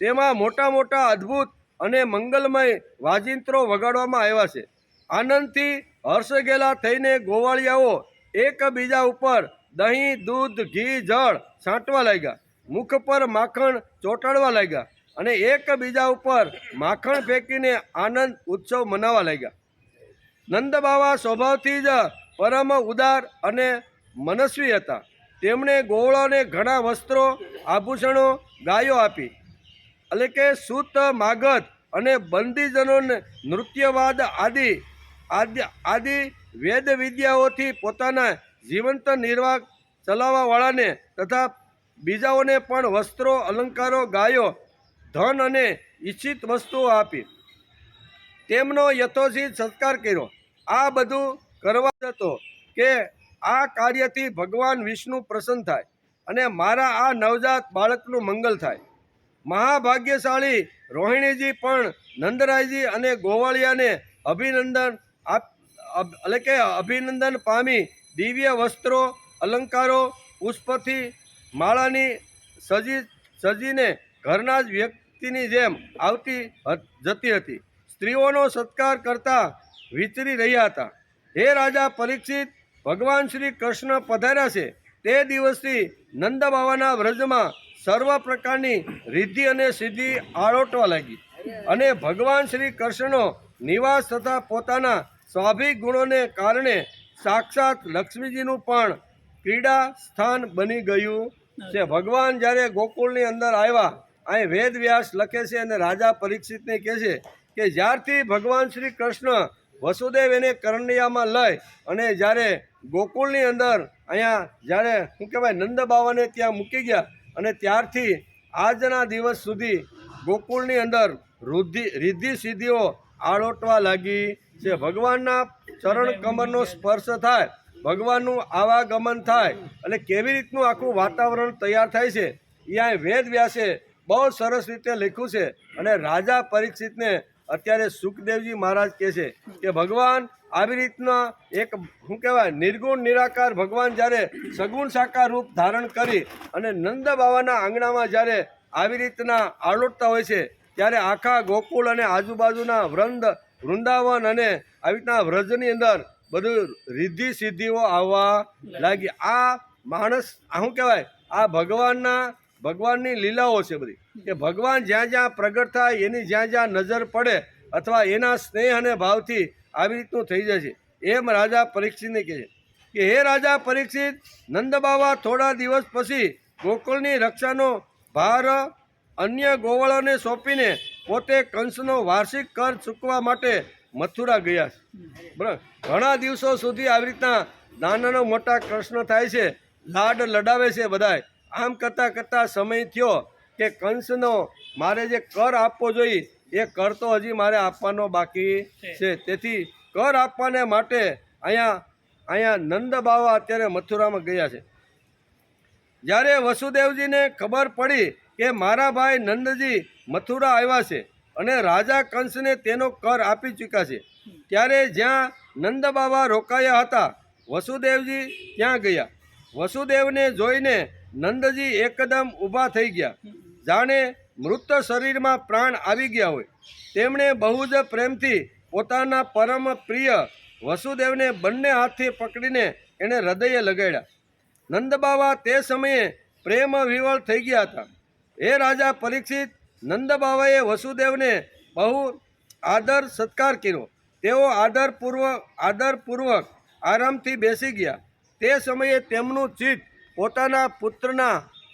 તેમાં મોટા અદ્ભુત અને મંગલમય વાજિંત્રો વગાડવામાં આવ્યા છે. આનંદથી હર્ષગેલા થઈને ગોવાળિયાઓ એકબીજા ઉપર દહીં, દૂધ, ઘી, જળ છાંટવા લાગ્યા. મુખ પર માખણ ચોંટાડવા લાગ્યા અને એકબીજા ઉપર માખણ ફેંકીને આનંદ ઉત્સવ મનાવવા લાગ્યા. નંદ બાવા સ્વભાવથી જ પરમ ઉદાર અને મનસ્વી હતા. તેમણે ગોવાળોને ઘણા વસ્ત્રો, આભૂષણો, ગાયો આપી. એટલે કે સૂત, માગધ અને બંદીજનોને નૃત્યવાદ આદિ વેદ વિદ્યાઓથી પોતાના જીવંત નિર્વાહ ચલાવવાવાળાને તથા બીજાઓને પણ વસ્ત્રો, અલંકારો, ગાયો, ધન અને ઈચ્છિત વસ્તુઓ આપી તેમનો યથોચિત સત્કાર કર્યો. આ બધું કરવા હતો કે આ કાર્યથી ભગવાન વિષ્ણુ પ્રસન્ન થાય અને મારા આ નવજાત બાળકનું મંગલ થાય. મહાભાગ્યશાળી રોહિણીજી પણ નંદરાયજી અને ગોવાળિયાને અભિનંદન પામી દિવ્ય વસ્ત્રો, અલંકારો, પુષ્પથી માળાની સજીને ઘરના જ વ્યક્તિની જેમ આવતી જતી હતી. સ્ત્રીઓનો સત્કાર કરતા વિચરી રહ્યા હતા. હે રાજા પરીક્ષિત, ભગવાન શ્રી કૃષ્ણ પધાર્યા છે તે દિવસથી નંદ બાવાના વ્રજમાં સર્વ પ્રકારની રિદ્ધિ અને સિદ્ધિ આળોટવા લાગી અને ભગવાન શ્રી કૃષ્ણનો નિવાસ તથા પોતાના સ્વાભાવિક ગુણોને કારણે સાક્ષાત લક્ષ્મીજીનું પણ ક્રીડા સ્થાન બની ગયું છે. ભગવાન જ્યારે ગોકુળની અંદર આવ્યા, અહીં વેદ વ્યાસ લખે છે અને રાજા પરીક્ષિતને કહે છે કે જ્યારથી ભગવાન શ્રી કૃષ્ણ વસુદેવ એને કરણિયામાં લઈ અને જ્યારે ગોકુળની અંદર અહીંયા જ્યારે શું કહેવાય નંદ બાવાને ત્યાં મૂકી ગયા અને ત્યારથી આજના દિવસ સુધી ગોકુળની અંદર રિદ્ધિ સિદ્ધિઓ આળોટવા લાગી છે. ભગવાનના ચરણ કમરનો સ્પર્શ થાય, ભગવાનનું આવાગમન થાય અને કેવી રીતનું આખું વાતાવરણ તૈયાર થાય છે એ અહીં વેદ વ્યાસે બહુ સરસ રીતે લખ્યું છે. અને રાજા પરીક્ષિતને અત્યારે સુખદેવજી મહારાજ કહે છે કે ભગવાન આવી રીતના એક શું કહેવાય નિર્ગુણ નિરાકાર ભગવાન જ્યારે સગુણ સાકાર રૂપ ધારણ કરી અને નંદ બાવાના આંગણામાં જ્યારે આવી રીતના આળોટતા હોય છે ત્યારે આખા ગોકુળ અને આજુબાજુના વૃંદાવન અને આવી રીતના વ્રજની અંદર બધું રિદ્ધિ સિદ્ધિઓ આવવા લાગી. આ માણસ શું કહેવાય આ ભગવાનની લીલાઓ છે બધી કે ભગવાન જ્યાં પ્રગટ થાય એની જ્યાં નજર પડે અથવા એના સ્નેહ અને ભાવથી આવી રીતનું થઈ જાય છે. એમ રાજા પરીક્ષિતને કહે છે કે હે રાજા પરીક્ષિત, નંદ બાવા થોડા દિવસ પછી ગોકુળની રક્ષાનો ભાર અન્ય ગોવાળોને સોંપીને પોતે કંસનો વાર્ષિક કર ચૂકવવા માટે મથુરા ગયા છે. બરાબર, ઘણા દિવસો સુધી આવી રીતના નાના મોટા કૃષ્ણ થાય છે, લાડ લડાવે છે બધાય. આમ કરતાં સમય થયો કે કંસનો મારે જે કર આપવો જોઈએ એ કર તો હજી મારે આપવાનો બાકી છે. તેથી કર આપવાને માટે અહીંયા નંદ બાવા અત્યારે મથુરામાં ગયા છે. જ્યારે વસુદેવજીને ખબર પડી કે મારા ભાઈ નંદજી મથુરા આવ્યા છે અને રાજા કંસને તેનો કર આપી ચૂક્યા છે, ત્યારે જ્યાં નંદ બાવા રોકાયા હતા વસુદેવજી ત્યાં ગયા. વસુદેવને જોઈને નંદજી એકદમ ઊભા થઈ ગયા, જાણે મૃત શરીરમાં પ્રાણ આવી ગયા હોય. તેમણે બહુ જ પ્રેમથી પોતાના પરમ પ્રિય વસુદેવને બંને હાથથી પકડીને એને હૃદયે લગાડ્યા. નંદબાવા તે સમયે પ્રેમ વિવળ થઈ ગયા હતા. હે રાજા પરીક્ષિત, નંદબાવાએ વસુદેવને બહુ આદર સત્કાર કર્યો. તેઓ આદરપૂર્વક આરામથી બેસી ગયા. તે સમયે તેમનું ચિત્ત પોતાના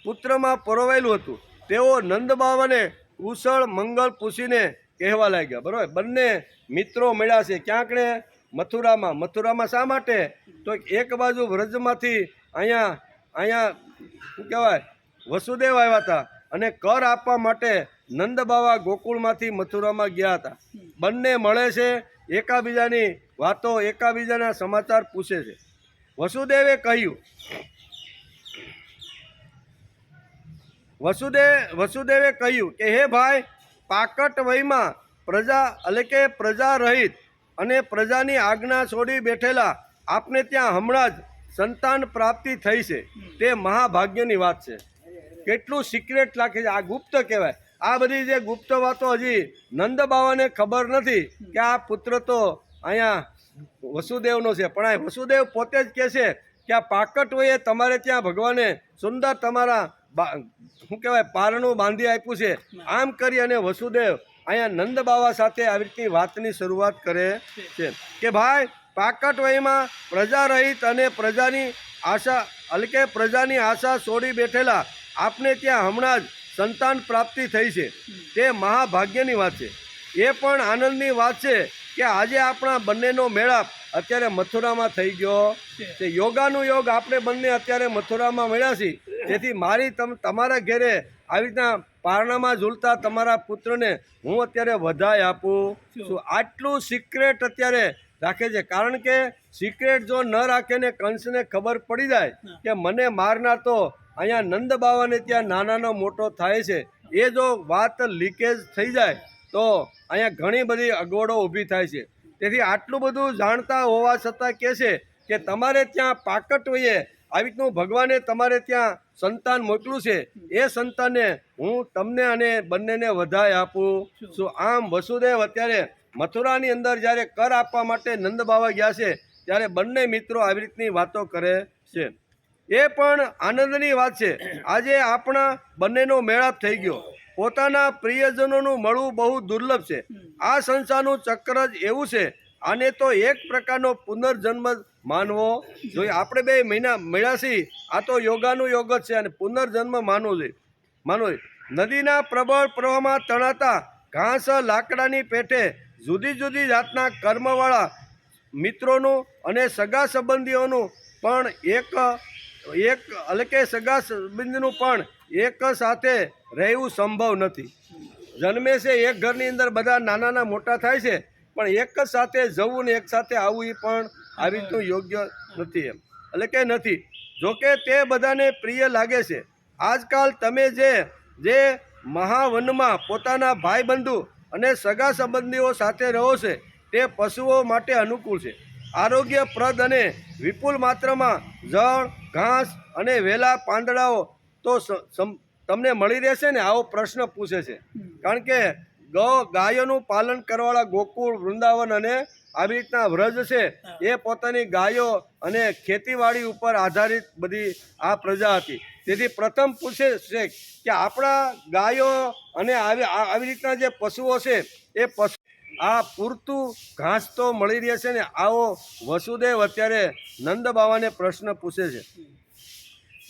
પુત્રમાં પરોવાયેલું હતું. તેઓ નંદબાવાને કુશળ મંગળ પૂછીને કહેવા લાગ્યા. બરાબર, બંને મિત્રો મળ્યા છે ક્યાંક ને મથુરામાં શા માટે? તો એક બાજુ વ્રજમાંથી અહીંયા શું કહેવાય વસુદેવ આવ્યા હતા અને કર આપવા માટે નંદ બાવા ગોકુળમાંથી મથુરામાં ગયા હતા. બંને મળે છે, એકાબીજાની વાતો એકાબીજાના સમાચાર પૂછે છે. વસુદેવે કહ્યું કે હે ભાઈ, પાકટ વયમાં પ્રજા રહિત અને પ્રજાની આજ્ઞા છોડી બેઠેલા આપને ત્યાં હમણાં જ સંતાન પ્રાપ્તિ થઈ છે. તે મહાભાગ્યની વાત છે. કેટલું સિક્રેટ લાગે છે, આ ગુપ્ત કહેવાય. આ બધી જે ગુપ્ત વાતો હજી નંદ બાવાને ખબર નથી કે આ પુત્ર તો અહીંયા વસુદેવનો છે. પણ આ વસુદેવ પોતે જ કહે છે કે આ પાકટ વયે તમારે ત્યાં ભગવાને સુંદર તમારા શું કહેવાય પારણું બાંધી આપ્યું છે. આમ કરી અને વસુદેવ અહીંયા નંદ બાવા સાથે આવી રીતની વાતની શરૂઆત કરે છે કે ભાઈ, પાકટ વયમાં પ્રજા રહિત અને પ્રજાની આશા છોડી બેઠેલા આપને ત્યાં હમણાં જ સંતાન પ્રાપ્તિ થઈ છે. તે મહાભાગ્યની વાત છે. એ પણ આનંદની વાત છે કે આજે આપણા બંનેનો મેળાપ અત્યારે મથુરામાં થઈ ગયો છે. યોગાનું યોગ આપણે બંને અત્યારે મથુરામાં મળ્યા છીએ. તેથી મારી તમારા ઘેરે આવી રીતના પારણામાં ઝૂલતા તમારા પુત્રને હું અત્યારે વધાઈ આપું છું. આટલું સિક્રેટ અત્યારે રાખે છે, કારણ કે સિક્રેટ જો ન રાખે ને કંસને ખબર પડી જાય કે મને મારનાર તો અહીંયા નંદ બાવાને ત્યાં નાનાનો મોટો થાય છે, એ જો વાત લીકેજ થઈ જાય તો અહીંયા ઘણી બધી અગવડો ઊભી થાય છે. તેથી આટલું બધું જાણતા હોવા છતાં કહે છે કે તમારે ત્યાં પાકટ વયે આવી રીતનું ભગવાને તમારે ત્યાં સંતાન મોકલું છે. એ સંતાનને હું તમને અને બંનેને વધાઈ આપું છું. આમ વસુદેવ અત્યારે મથુરાની અંદર જ્યારે કર આપવા માટે નંદ બાવા ગયા છે ત્યારે બંને મિત્રો આવી રીતની વાતો કરે છે. એ પણ આનંદની વાત છે. આજે આપણા બંનેનો મેળાપ થઈ ગયો. પોતાના પ્રિયજનોનું મળવું બહુ દુર્લભ છે. આ સંસારનું ચક્ર જ એવું છે. આને તો એક પ્રકારનો પુનર્જન્મ માનવો જોઈએ. આપણે બે મહિના મળ્યા છીએ, આ તો યોગાનું યોગ જ છે અને પુનર્જન્મ માનવો જોઈએ. નદીના પ્રબળ પ્રવાહમાં તણાતા ઘાસ લાકડાની પેઠે જુદી જુદી જાતના કર્મવાળા મિત્રોનું અને સગા સંબંધીઓનું પણ સગા સંબંધીનું પણ એક સાથે રહેવું સંભવ નથી. જન્મે છે એક ઘરની અંદર બધા નાના મોટા થાય છે, પણ એક જ સાથે જવું ને એક સાથે આવવું એ પણ આવી રીતનું યોગ્ય નથી નથી. જોકે તે બધાને પ્રિય લાગે છે. આજકાલ તમે જે મહાવનમાં પોતાના ભાઈબંધુ અને સગા સંબંધીઓ સાથે રહો છે તે પશુઓ માટે અનુકૂળ છે. આરોગ્યપ્રદ અને વિપુલ માત્રામાં જળ, ઘાસ અને વેલા પાંદડાઓ તો તમને મળી રહેશે ને? આવો પ્રશ્ન પૂછે છે. કારણ કે ગાયોનું પાલન કરવાવાળા ગોકુળ, વૃંદાવન અને આવી રીતના વ્રજ છે એ પોતાની ગાયો અને ખેતીવાડી ઉપર આધારિત બધી આ પ્રજા હતી. તેથી પ્રથમ પૂછે છે કે આપણા ગાયો અને આવી રીતના જે પશુઓ છે એ આ પૂરતું ઘાસ તો મળી રહે છે ને? આવો વસુદેવ અત્યારે નંદ બાવાને પ્રશ્ન પૂછે છે.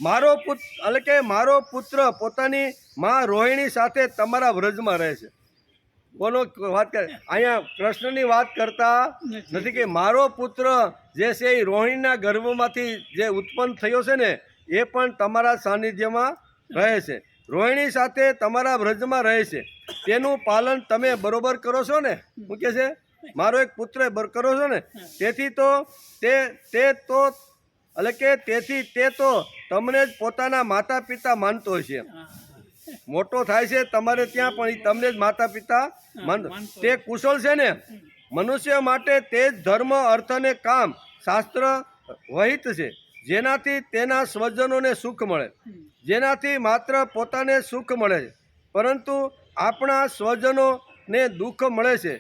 મારો પુત્ર પોતાની માં રોહિણી સાથે તમારા વ્રજમાં રહે છે. કોનો વાત કરે? અહીંયા કૃષ્ણની વાત કરતા નથી કે મારો પુત્ર જે છે એ રોહિણીના ગર્ભમાંથી જે ઉત્પન્ન થયો છે ને એ પણ તમારા સાનિધ્યમાં રહે છે. રોહિણી સાથે તમારા વ્રજમાં રહે છે તેનું પાલન તમે બરોબર કરો છો ને? શું કહે છે? મારો એક પુત્ર કરો છો ને? તેથી તો તેથી તે તો તમને જ પોતાના માતા પિતા માનતો છે. મોટો થાય છે તમારે ત્યાં, પણ એ તમને જ માતા પિતા માનતો. તે કુશળ છે ને? મનુષ્ય માટે તે જ ધર્મ, અર્થ અને કામ શાસ્ત્ર વહિત છે, જેનાથી તેના સ્વજનોને સુખ મળે, જેનાથી માત્ર પોતાને સુખ મળે છે, પરંતુ આપણા સ્વજનોને દુઃખ મળે છે.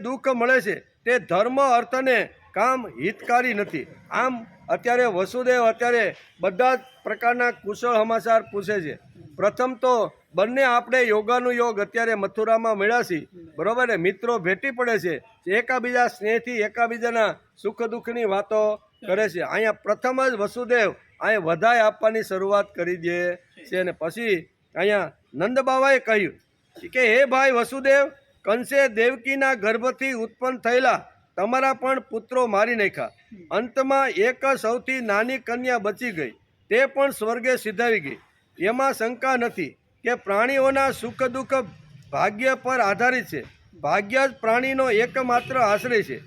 દુઃખ મળે છે તે ધર્મ, અર્થ અને કામ હિતકારી નથી. આમ અત્યારે વસુદેવ બધા જ પ્રકારના કુશળ સમાચાર પૂછે છે. પ્રથમ તો બંને આપણે યોગાનુયોગ અત્યારે મથુરામાં મળ્યા છીએ, બરોબર ને? મિત્રો ભેટી પડે છે, એકાબીજા સ્નેહથી એકાબીજાના સુખ દુઃખની વાતો કરે છે. અહીંયા પ્રથમ જ વસુદેવ અહીંયા વધાઈ આપવાની શરૂઆત કરી દે છે. અને પછી અહીંયા નંદ બાવાએ કહ્યું કે હે ભાઈ વસુદેવ, કંસે દેવકીના ગર્ભથી ઉત્પન્ન થયેલા તમારા પણ પુત્રો મારી નાખ્યા. અંતમાં એક સૌથી નાની કન્યા બચી ગઈ, તે પણ સ્વર્ગે સિધાવી ગઈ. એમાં શંકા નથી કે પ્રાણીઓના સુખ દુઃખ ભાગ્ય પર આધારિત છે. ભાગ્ય જ પ્રાણીનો એકમાત્ર આશ્રય છે.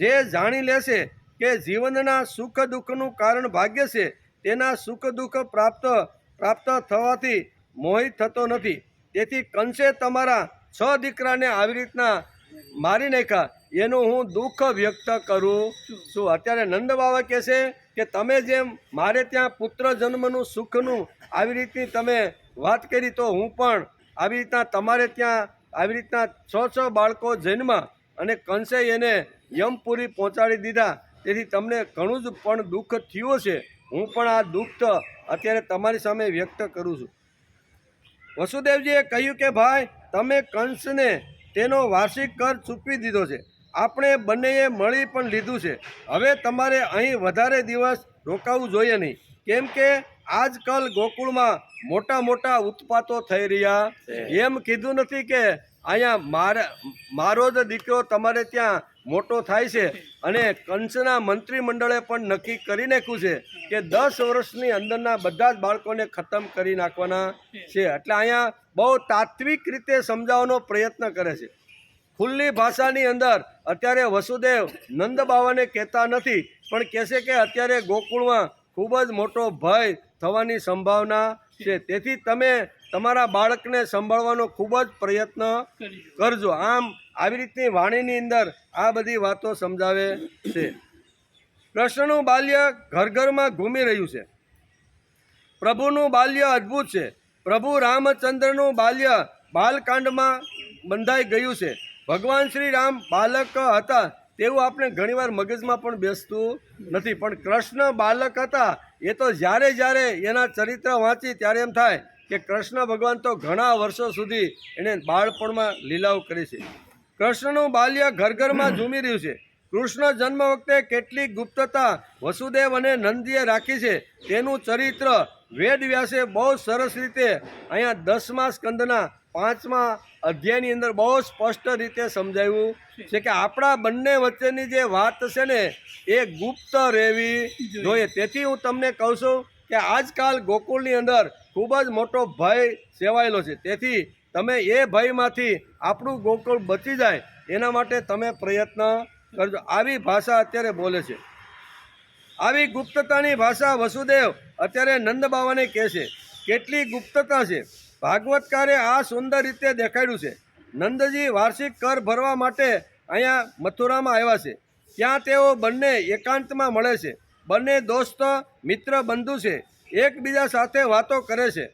જે જાણી લેશે કે જીવનના સુખ દુઃખનું કારણ ભાગ્ય છે, તેના સુખ દુઃખ પ્રાપ્ત થવાથી મોહિત થતો નથી. તેથી કંસે તમારા 6 દીકરાને આવી રીતના મારી નાખ્યા, એનું હું દુઃખ વ્યક્ત કરું છું. અત્યારે નંદ બાવા કહે છે કે તમે જેમ મારે ત્યાં પુત્ર જન્મનું સુખનું આવી રીતની તમે વાત કરી, તો હું પણ આવી રીતના તમારે ત્યાં આવી રીતના 6 બાળકો જન્મ્યા અને કંસે એને યમપુરી પહોંચાડી દીધા. તેથી તમને ઘણું જ પણ દુઃખ થયું છે. હું પણ આ દુઃખ અત્યારે તમારી સામે વ્યક્ત કરું છું. વસુદેવજીએ કહ્યું કે ભાઈ, તમે કંસને તેનો વાર્ષિક કર ચૂકવી દીધો છે. આપણે બંનેએ મળી પણ લીધું છે. હવે તમારે અહીં વધારે દિવસ રોકાવું જોઈએ નહીં, કેમ કે આજકાલ ગોકુળમાં મોટા ઉત્પાતો થઈ રહ્યા. એમ કીધું નથી કે અહીંયા મારો જ દીકરો તમારે ત્યાં મોટો થાય છે. અને કંસના મંત્રીમંડળે પણ નક્કી કરી નાખ્યું છે કે 10 વર્ષની અંદરના બધા જ બાળકોને ખતમ કરી નાખવાના છે. એટલે અહીંયા બહુ તાત્વિક રીતે સમજાવવાનો પ્રયત્ન કરે છે. ખુલ્લી ભાષાની અંદર અત્યારે વસુદેવ નંદ બાવાને કહેતા નથી, પણ કહેશે કે અત્યારે ગોકુળમાં ખૂબ જ મોટો ભય થવાની સંભાવના છે. તેથી તમે તમારા બાળકને સંભાળવાનો ખૂબ જ પ્રયત્ન કરજો. આમ આવી રીતની વાણીની અંદર આ બધી વાતો સમજાવે છે. કૃષ્ણનું બાલ્ય ઘરમાં ઘૂમી રહ્યું છે. પ્રભુનું બાલ્ય અદ્ભુત છે. પ્રભુ રામચંદ્રનું બાલ્ય બાલકાંડમાં બંધાઈ ગયું છે. ભગવાન શ્રી રામ બાલક હતા તેવું આપણે ઘણીવાર મગજમાં પણ બેસતું નથી, પણ કૃષ્ણ બાલક હતા એ તો જ્યારે એના ચરિત્ર વાંચી ત્યારે એમ થાય કે કૃષ્ણ ભગવાન તો ઘણા વર્ષો સુધી એણે બાળપણમાં લીલાઓ કરી છે. કૃષ્ણનું બાલ્ય ઘરમાં ઝૂમી રહ્યું છે. કૃષ્ણ જન્મ વખતે કેટલીક ગુપ્તતા વસુદેવ અને નંદીએ રાખી છે, તેનું ચરિત્ર વેદવ્યાસે બહુ સરસ રીતે અહીંયા 10મા સ્કંદના 5મા અધ્યાયની અંદર બહુ સ્પષ્ટ રીતે સમજાવ્યું છે કે આપણા બંને વચ્ચેની જે વાત છે ને એ ગુપ્ત રહેવી જોઈએ. તેથી હું તમને કહું છું કે આજકાલ ગોકુળની અંદર ખૂબ જ મોટો ભય સેવાયેલો છે. તેથી તમે એ ભયમાંથી આપણું ગોકુળ બચી જાય એના માટે તમે પ્રયત્ન કરજો. આવી ભાષા અત્યારે બોલે છે. આવી ગુપ્તતાની ભાષા વસુદેવ અત્યારે નંદ બાવાને કહે છે. કેટલી ગુપ્તતા છે! ભાગવતકારે આ સુંદર રીતે દેખાડ્યું છે. નંદજી વાર્ષિક કર ભરવા માટે અહીંયા મથુરામાં આવ્યા છે. ત્યાં તેઓ બંને એકાંતમાં મળે છે. બંને દોસ્ત મિત્ર બંધુ છે. એકબીજા સાથે વાતો કરે છે.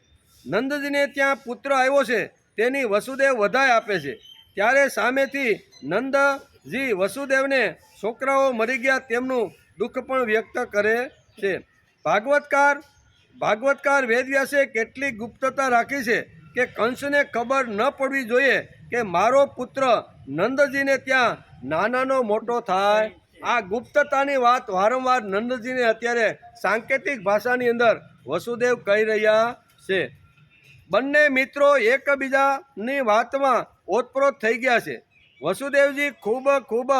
નંદજીને ત્યાં પુત્ર આવ્યો છે તેની વસુદેવ વધાઈ આપે છે. ત્યારે સામેથી નંદજી વસુદેવને છોકરાઓ મરી ગયા તેમનું દુઃખ પણ વ્યક્ત કરે છે. ભાગવતકાર વેદવ્યાસે કેટલી ગુપ્તતા રાખી છે કે કંસને ખબર ન પડવી જોઈએ કે મારો પુત્ર નંદજીને ત્યાં નાનાનો મોટો થાય. આ ગુપ્તતાની વાત વારંવાર નંદજીને અત્યારે સાંકેતિક ભાષાની અંદર વસુદેવ કહી રહ્યા છે. બંને મિત્રો એકબીજાની વાતમાં ઓતપ્રોત થઈ ગયા છે. વસુદેવજી ખૂબ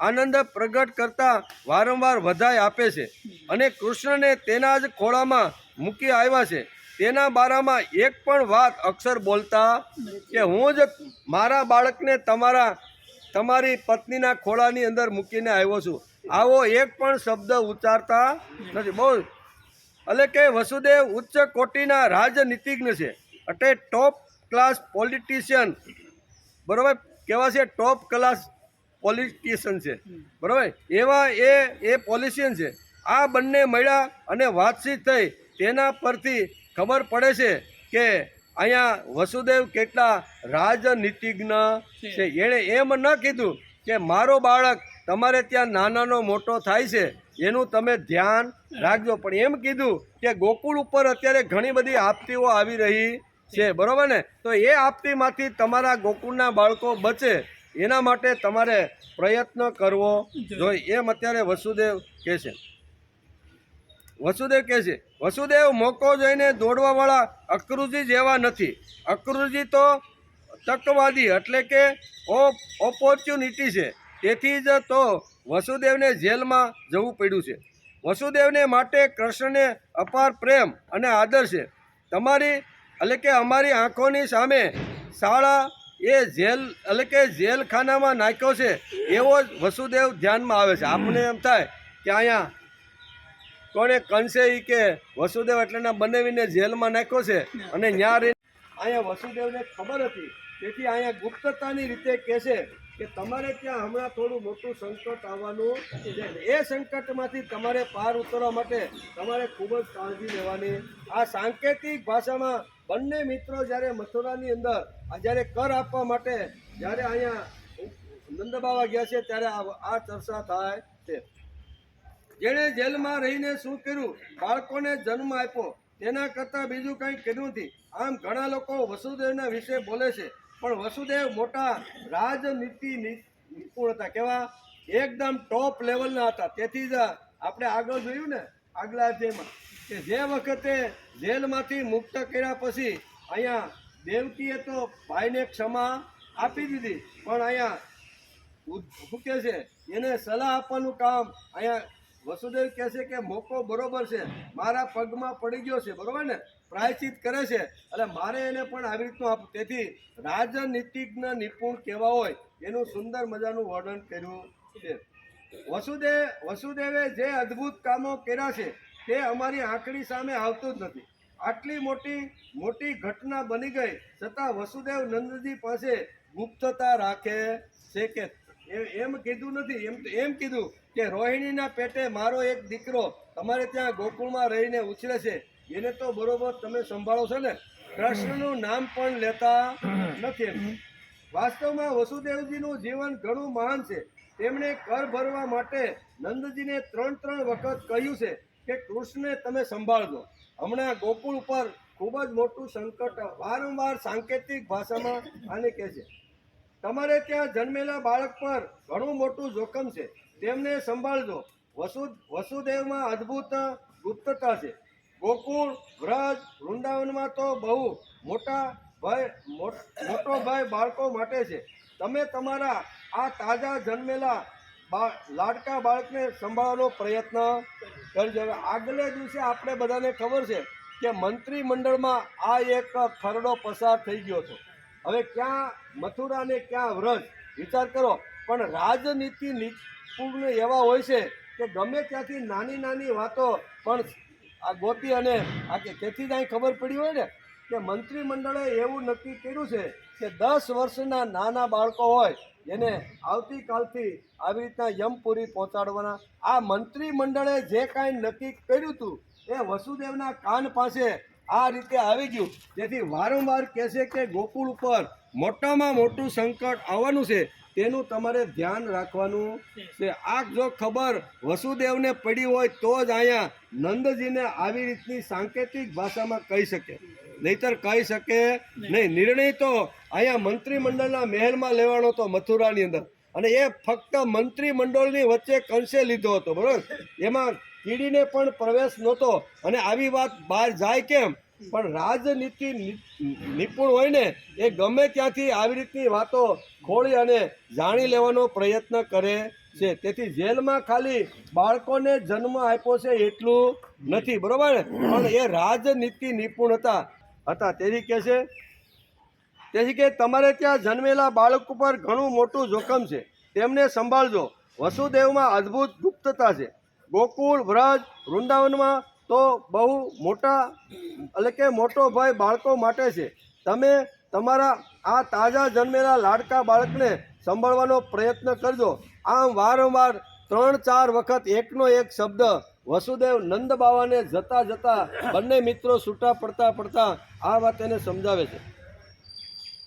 આનંદ પ્રગટ કરતા વારંવાર વધાઈ આપે છે અને કૃષ્ણને તેના જ ખોળામાં મૂકી આવ્યા છે. તેના બારામાં એક પણ વાત અક્ષર બોલતા કે હું જ મારા બાળકને તમારી પત્નીના ખોળાની અંદર મૂકીને આવ્યો છું, આવો એક પણ શબ્દ ઉચ્ચારતા નથી. બહુ એટલે કે વસુદેવ ઉચ્ચ કોટીના રાજનીતિજ્ઞ છે, એટલે ટોપ ક્લાસ પોલિટિશિયન, બરાબર કેવા છે, ટોપ ક્લાસ પોલિટિશિયન છે, બરાબર એવા એ પોલિટિશિયન છે. આ બંને મળ્યા અને વાતચીત થઈ, તેના પરથી ખબર પડે છે કે અહીંયા વસુદેવ કેટલા રાજનીતિજ્ઞ છે. એણે એમ ન કીધું કે મારો બાળક તમારે ત્યાં નાનાનો મોટો થાય છે એનું તમે ધ્યાન રાખજો, પણ એમ કીધું કે ગોકુળ ઉપર અત્યારે ઘણી બધી આપત્તિઓ આવી રહી છે, બરાબર ને, તો એ આપત્તિમાંથી તમારા ગોકુળના બાળકો બચે એના માટે તમારે પ્રયત્ન કરવો જોઈએ, એમ અત્યારે વસુદેવ કહે છે. વસુદેવ મોકો જોઈને દોડવાવાળા અક્રુજી જેવા નથી. અક્રુજી તો તકવાદી એટલે કે ઓપોર્ચ્યુનિટી છે, તેથી જ તો વસુદેવને જેલમાં જવું પડ્યું છે. વસુદેવને માટે કૃષ્ણને અપાર પ્રેમ અને આદર છે. એટલે કે અમારી આંખોની સામે શાળા એ જેલ એટલે કે જેલખાનામાં નાખ્યો છે એવો જ વસુદેવ ધ્યાનમાં આવે છે. આપણને એમ થાય કે અહીંયા કોણે કંસે કે વસુદેવ એટલેના બનાવીને જેલમાં નાખ્યો છે, અને અહીંયા વસુદેવને ખબર હતી, તેથી અહીંયા ગુપ્તતાની રીતે કહે છે કે તમારે ત્યાં હમણાં થોડું મોટું સંકટ આવવાનું છે, એ સંકટમાંથી તમારે પાર ઉતરવા માટે તમારે ખૂબ જ કાળજી લેવાની. આ સાંકેતિક ભાષામાં બંને મિત્રો જ્યારે મથુરાની અંદર જ્યારે કર આપવા માટે જ્યારે અહીંયા નંદબાવા ગયા છે ત્યારે આ ચર્ચા થાય છે. જેણે જેલમાં રહીને શું કર્યું, બાળકોને જન્મ આપ્યો, તેના કરતાં બીજું કંઈ કર્યું નથી. આમ ઘણા લોકો વસુદેવના વિશે બોલે છે, પણ વસુદેવ મોટા રાજનીતિ નિપુણ હતા. કેવા? એકદમ ટોપ લેવલના હતા. તેથી જ આપણે આગળ જોયું ને આગલા અધ્યાયમાં કે જે વખતે જેલમાંથી મુક્ત કર્યા પછી અહીંયા દેવકીએ તો ભાઈને ક્ષમા આપી દીધી, પણ અહીંયા શું કહે છે એને સલાહ આપવાનું કામ અહીંયા વસુદેવ કહે છે કે મોકો બરોબર છે, મારા પગમાં પડી ગયો છે, બરોબર ને, પ્રાયશ્ચિત કરે છે, એટલે મારે એને પણ આવી રીતનું આપવું. તેથી રાજનીતિજ્ઞ નિપુણ કેવા હોય એનું સુંદર મજાનું વર્ણન કર્યું છે. વસુદેવે જે અદ્ભુત કામો કર્યા છે તે અમારી આંખની સામે આવતું જ નથી. આટલી મોટી ઘટના બની ગઈ છતાં વસુદેવ નંદજી પાસે ગુપ્તતા રાખે છે કે એમ કીધું નથી, એમ કીધું કે રોહિણીના પેટે મારો એક દીકરો તમારે ત્યાં ગોકુળમાં રહીને ઉછરે છે, એને તો બરોબર તમે સંભાળો છો ને, કૃષ્ણનું નામ પણ લેતા નથી. વાસ્તવમાં વસુદેવજીનું જીવન ઘણું મહાન છે. તેમણે કર ભરવા માટે નંદજીને 3 વખત કહ્યું છે કે કૃષ્ણને તમે સંભાળજો. હમણાં ગોકુળ ઉપર ખૂબ જ મોટું સંકટ વારંવાર સાંકેતિક ભાષામાં આને કહે છે. તમારે ત્યાં જન્મેલા બાળક પર ઘણું મોટું જોખમ છે, તેમને સંભાળજો. વસુદેવમાં અદ્ભુત ગુપ્તતા છે. ગોકુળ, વ્રજ, વૃંદાવનમાં તો બહુ મોટો ભય બાળકો માટે છે. તમે તમારા આ તાજા જન્મેલા લાડકા બાળકને સંભાળવાનો પ્રયત્ન કરજો. આગલે દિવસે આપણે બધાને ખબર છે કે મંત્રીમંડળમાં આ એક ખરડો પસાર થઈ ગયો હતો. હવે ક્યાં મથુરા ને ક્યાં વ્રજ, વિચાર કરો. પણ રાજનીતિ નિપુણ એવા હોય છે કે ગમે ત્યાંથી નાની વાતો પણ આ ગોતી અને તેથી જ અહીં ખબર પડી હોય ને કે મંત્રીમંડળે એવું નક્કી કર્યું છે કે 10 વર્ષના નાના બાળકો હોય એને આવતીકાલથી આવી રીતના યમપુરી પહોંચાડવાના. આ મંત્રીમંડળે જે કાંઈ નક્કી કર્યું હતું એ વસુદેવના કાન પાસે આ રીતે આવી ગયું. જેથી વારંવાર કહે છે કે ગોકુળ ઉપર મોટામાં મોટું સંકટ આવવાનું છે, તેનું તમારે ધ્યાન રાખવાનું છે. આ જો ખબર વસુદેવને પડી હોય તો જ અહીંયા નંદજીને આવી રીતની સાંકેતિક ભાષામાં કહી શકે, નહીતર કહી શકે નહીં. નિર્ણય તો અહીંયા મંત્રીમંડળના મહેલમાં લેવાનો હતો મથુરાની અંદર, અને એ ફક્ત મંત્રીમંડળની વચ્ચે કંસે લીધો હતો, બરાબર. એમાં કીડીને પણ પ્રવેશ નહોતો, અને આવી વાત બહાર જાય કેમ? પણ રાજનીતિ નિપુણ હોય ને એ ગમે ત્યાંથી આવી રીતની વાતો ખોળી અને જાણી લેવાનો પ્રયત્ન કરે છે. તેથી જેલમાં ખાલી બાળકોને જન્મ આપ્યો છે એટલું નથી, બરોબર, પણ એ રાજનીતિ નિપુણ હતા. તેથી કે તમારે ત્યાં જન્મેલા બાળક ઉપર ઘણું મોટું જોખમ છે, તેમને સંભાળજો. વસુદેવમાં અદ્ભુત ગુપ્તતા છે. ગોકુળ, વ્રજ, વૃંદાવનમાં તો બહુ મોટો ભય બાળકો માટે છે. તમે તમારા આ તાજા જન્મેલા લાડકા બાળકને સંભાળવાનો પ્રયત્ન કરજો. આમ વારંવાર 3-4 વખત એકનો એક શબ્દ વસુદેવ નંદ બાવાને જતા બંને મિત્રો છૂટા પડતા આ વાત એને સમજાવે છે.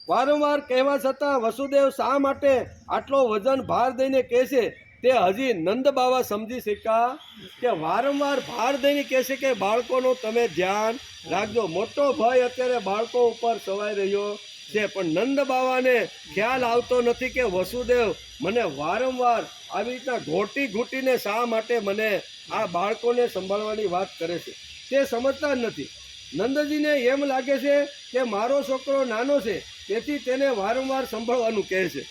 વારંવાર કહેવા છતાં વસુદેવ શા માટે આટલો વજન ભાર દઈને કહે છે તે હજી નંદ બાવા સમજી શક્યા કે વારંવાર ભાર દઈને કહે છે કે બાળકોનું તમે ધ્યાન રાખજો. મોટો ભય અત્યારે બાળકો ઉપર છવાઈ રહ્યો છે, પણ નંદ બાવાને ખ્યાલ આવતો નથી કે વસુદેવ મને વારંવાર આવી રીતના ઘૂંટીને શા માટે મને આ બાળકોને સંભાળવાની વાત કરે છે તે સમજતા જ નથી. નંદજીને એમ લાગે છે કે મારો છોકરો નાનો છે તેથી તેને વારંવાર સંભાળવાનું કહે છે.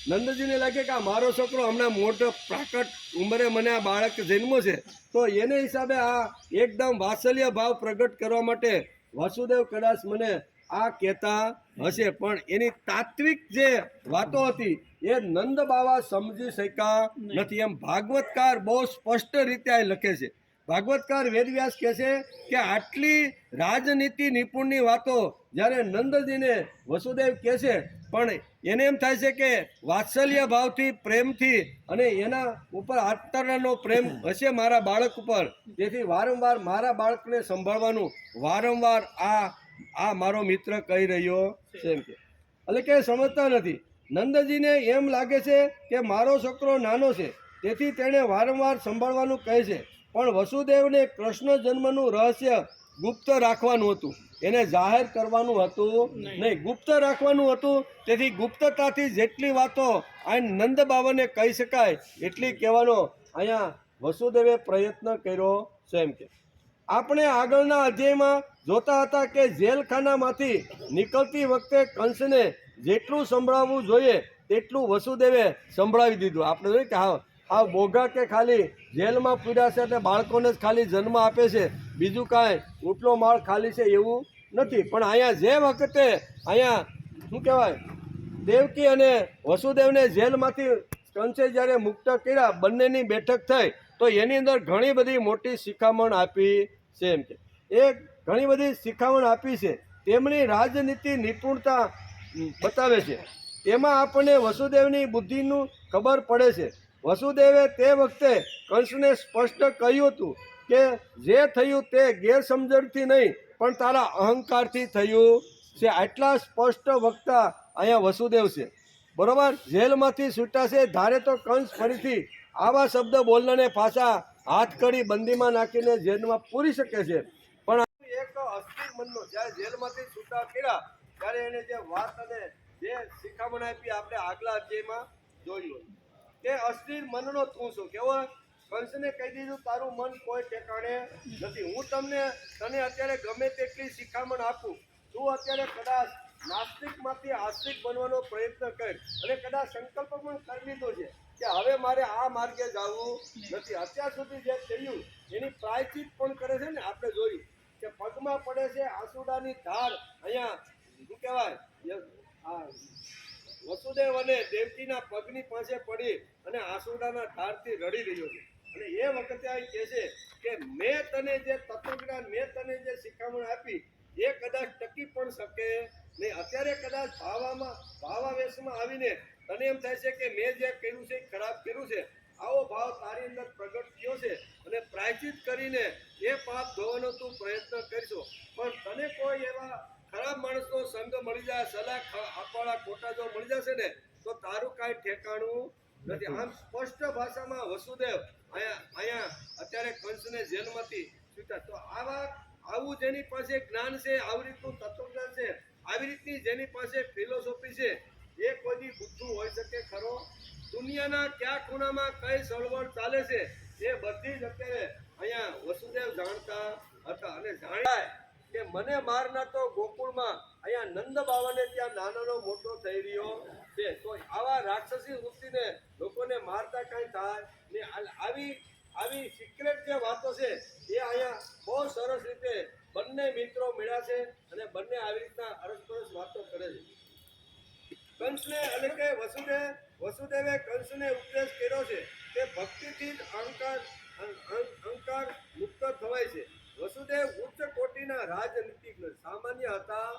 નંદજીને લાગે કે આ મારો છોકરો હમણાં મોટો પ્રાકટ ઉંમરે મને આ બાળક જન્મો છે, તો એને હિસાબે આ એકદમ વાત્સલ્ય ભાવ પ્રગટ કરવા માટે વસુદેવ કદાચ મને આ કહેતા હશે, પણ એની તાત્વિક જે વાતો હતી એ નંદ બાવા સમજી શક્યા નથી. એમ ભાગવતકાર બહુ સ્પષ્ટ રીતે આ લખે છે. ભાગવતકાર વેદવ્યાસ કહે છે કે આટલી રાજનીતિ નિપુણની વાતો જ્યારે નંદજીને વસુદેવ કહે છે, પણ એને એમ થાય છે કે વાત્સલ્ય ભાવથી, પ્રેમથી અને એના ઉપર આત્તરનો પ્રેમ હશે મારા બાળક ઉપર, તેથી વારંવાર મારા બાળકને સંભાળવાનું વારંવાર આ મારો મિત્ર કહી રહ્યો છે એમ કે. એટલે કે સમજતા નથી. નંદજીને એમ લાગે છે કે મારો છોકરો નાનો છે તેથી તેણે વારંવાર સંભાળવાનું કહે છે, પણ વસુદેવને કૃષ્ણ જન્મનું રહસ્ય ગુપ્ત રાખવાનું હતું, એને જાહેર કરવાનું હતું નહીં, ગુપ્ત રાખવાનું હતું. તેથી ગુપ્તતાથી જેટલી વાતો આ નંદ બાવાને કહી શકાય એટલી કહેવાનો અહીંયા વસુદેવે પ્રયત્ન કર્યો છે એમ કે. આપણે આગળના અધ્યાયમાં જોતા હતા કે જેલખાનામાંથી નીકળતી વખતે કંસને જેટલું સંભળાવવું જોઈએ તેટલું વસુદેવે સંભળાવી દીધું. આપણે જોઈએ કે હા બોગા કે ખાલી જેલમાં પૂર્યા છે એટલે બાળકોને જ ખાલી જન્મ આપે છે, બીજું કાંઈ ઉપલો માળ ખાલી છે એવું નથી. પણ અહીંયા જે વખતે અહીંયા શું કહેવાય દેવકી અને વસુદેવને જેલમાંથી કંસે જ્યારે મુક્ત કર્યા, બંનેની બેઠક થઈ, તો એની અંદર ઘણી બધી મોટી શિખામણ આપી છે એમ કે. એ ઘણી બધી શિખામણ આપી છે, તેમની રાજનીતિ નિપુણતા બતાવે છે. એમાં આપણને વસુદેવની બુદ્ધિનું ખબર પડે છે. વસુદેવે તે વખતે કંસને સ્પષ્ટ કહ્યું હતું કે જે થયું તે ગેરસમજણથી નહીં પણ તારા અહંકારથી થયું છે. આટલા સ્પષ્ટ વક્તા અહીંયા વસુદેવ છે, બરોબર. જેલમાંથી છૂટાશે ધારે તો કંસ ફરીથી આવા શબ્દ બોલનાને પાછા હાથકડી બંદીમાં નાખીને જેલમાં પૂરી શકે છે, પણ એક અસ્થિર મનનો જ્યારે જેલમાંથી છૂટા કર્યા ત્યારે એને જે વાત અને જે શિખામણ આપી આપણે આગલા અધ્યાયમાં જોયું. તે અસ્થિર મનનો તું શું કેવો કંસને કહી દીધું તારું મન કોઈ ઠેકાણે નથી. હું તને અત્યારે ગમે તેટલી શિખામણ આપું, તું અત્યારે કદાચ નાસ્તિકમાંથી આસ્તિક બનવાનો પ્રયત્ન કર અને કદાચ સંકલ્પ પણ કરી લીધો છે કે હવે મારે આ માર્ગે જવું નથી. અત્યાર સુધી જે થયું એની પ્રાયચિત પણ કરે છે ને. આપણે જોયું કે પગમાં પડે છે આંસુડાની ધાર. અહીંયા શું કહેવાય વસુદેવ અને દેવકીના પગની પાસે પડી અને આંસુડાના ધારથી રડી રહ્યો છે. અને એ વખતે આ કહે છે કે મેં તને જે તત્વજ્ઞાન, મેં તને જે શિખામણ આપી એ કદાચ ટકી પણ શકે નહીં. અત્યારે કદાચ ભાવાવેશમાં આવીને તને એમ થાય છે કે મેં જે કર્યું છે એ ખરાબ કર્યું છે, આવો ભાવ તારી અંદર પ્રગટ થયો છે અને પ્રાયચિત કરીને એ પાપ ધોવાનો તું પ્રયત્ન કરશો, પણ તને કોઈ એવા ખરાબ માણસનો સંગ મળી જાય, સલાહ આપવાળા ખોટા જો મળી જશે ને તો તારું કાંઈ ઠેકાણું નથી. આમ સ્પષ્ટ ભાષામાં વસુદેવ અહીંયા અત્યારે કંસને જેલમાંથી છૂટ્યા. તો આવું જેની પાસે જ્ઞાન છે, આવી રીતનું તત્વજ્ઞાન છે, આવી રીતની જેની પાસે ફિલોસોફી છે, એ કોઈની બુદ્ધુ હોઈ શકે ખરો? દુનિયાના કયા ખૂણામાં કઈ સળવળ ચાલે છે એ બધી જ અત્યારે અહીંયા વસુદેવ જાણતા હતા. અને જાણ્યા કે મને મારના તો ગોકુળમાં અહીંયા નંદ બાવાને ત્યાં નાનાનો મોટો થઈ રહ્યો છે. તો આવા રાક્ષસી વૃત્તિને લોકોને મારતા કાંઈ થાય ને આવી સિક્રેટ જે વાતો છે એ અહીંયા બહુ સરસ રીતે બંને મિત્રો મળ્યા છે અને બંને આવી રીતના અરસપરસ વાતો કરે છે. કંસને એટલે કે વસુદેવે કંસને ઉપદેશ કર્યો છે કે ભક્તિથી જ અહંકાર મુક્ત થવાય છે. વસુદેવ ઉચ્ચ કોટીના રાજનીતિજ્ઞ સામાન્ય હતા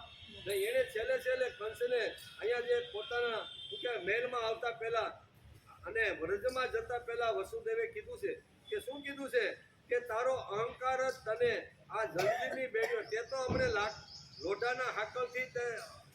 ને એને છેલ્લે કંસને અહીંયા જે પોતાના મહેલમાં આવતા પહેલા અને વ્રજમાં જતા પહેલા વસુદેવે કીધું છે કે શું કીધું છે કે તારો અહંકાર જ તને આ જંજીરની બેડીઓ તે તો અમને લોઢાના હાકલથી તે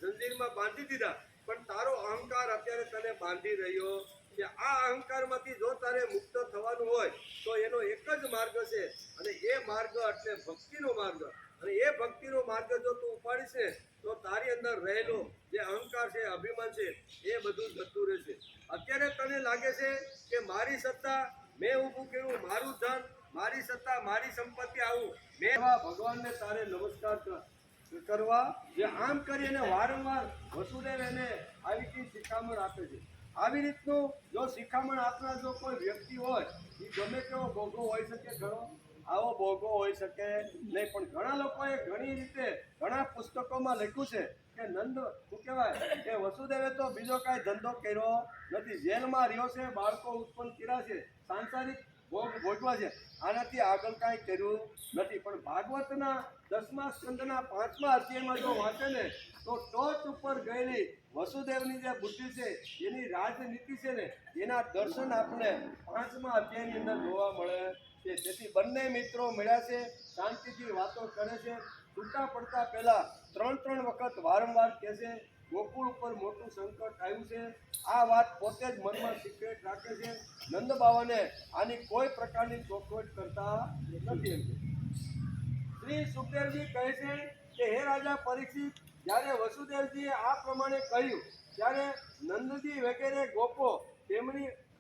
જંજીરમાં બાંધી દીધા પણ તારો અહંકાર અત્યારે તને બાંધી રહ્યો કે આ અહંકારમાંથી જો તારે મુક્ત થવાનું હોય તો એનો એક જ માર્ગ છે અને એ માર્ગ એટલે ભક્તિનો માર્ગ અને એ ભક્તિનો માર્ગ જો તું ઉપાડીશ ને તો તારી અંદર રહેલો જે અહંકાર છે અભિમાન છે એ બધું જતું રહેશે. અત્યારે તને લાગે છે કે મારી સત્તા મેં ઊભું કર્યું, મારું ધન, મારી સત્તા, મારી સંપત્તિ આવું મેં ભગવાનને તારે નમસ્કાર કરવા જે આમ કરીને વારંવાર વસુદેવ એને આવી રીતે શિખામણ આપે છે. આવી રીતનું જો શિખામણ આપનાર જો કોઈ વ્યક્તિ હોય એ ગમે તેવો ભોગો હોઈ શકે, ઘણો આવો ભોગો હોઈ શકે નહીં. પણ ઘણા લોકોએ ઘણી રીતે ઘણા પુસ્તકોમાં લખ્યું છે કે નંદ શું કહેવાય કે વસુદેવે તો બીજો કાંઈ ધંધો કર્યો નથી, જેલમાં રહ્યો છે, બાળકો ઉત્પન્ન કર્યા છે, સાંસારિક ભોગ ભોગવા છે, આનાથી આગળ કાંઈ કર્યું નથી. પણ ભાગવતના 10મા સ્કંદના 5મા અધ્યાયમાં જો વાંચે ને તો ટોચ ઉપર ગયેલી વસુદેવની જે બુદ્ધિ છે એની રાજનીતિ છે ને એના દર્શન આપણે 5મા અધ્યાયની અંદર જોવા મળે છે. તેથી બંને મિત્રો મળ્યા છે, શાંતિથી વાતો કરે છે, છૂટા પડતા પહેલા 3 વખત વારંવાર કહે છે ગોકુળ ઉપર મોટું સંકટ આવ્યું છે. આ વાત પોતે જ મનમાં સિક્રેટ રાખે છે. નંદ બાવાને આની કોઈ પ્રકારની ચોખવટ કરતા નથી. એમ શ્રી સુખદેવજી કહે છે કે હે રાજા પરીક્ષિત, જ્યારે વસુદેવજીએ આ પ્રમાણે કહ્યું ત્યારે નંદજી વગેરે ગોપો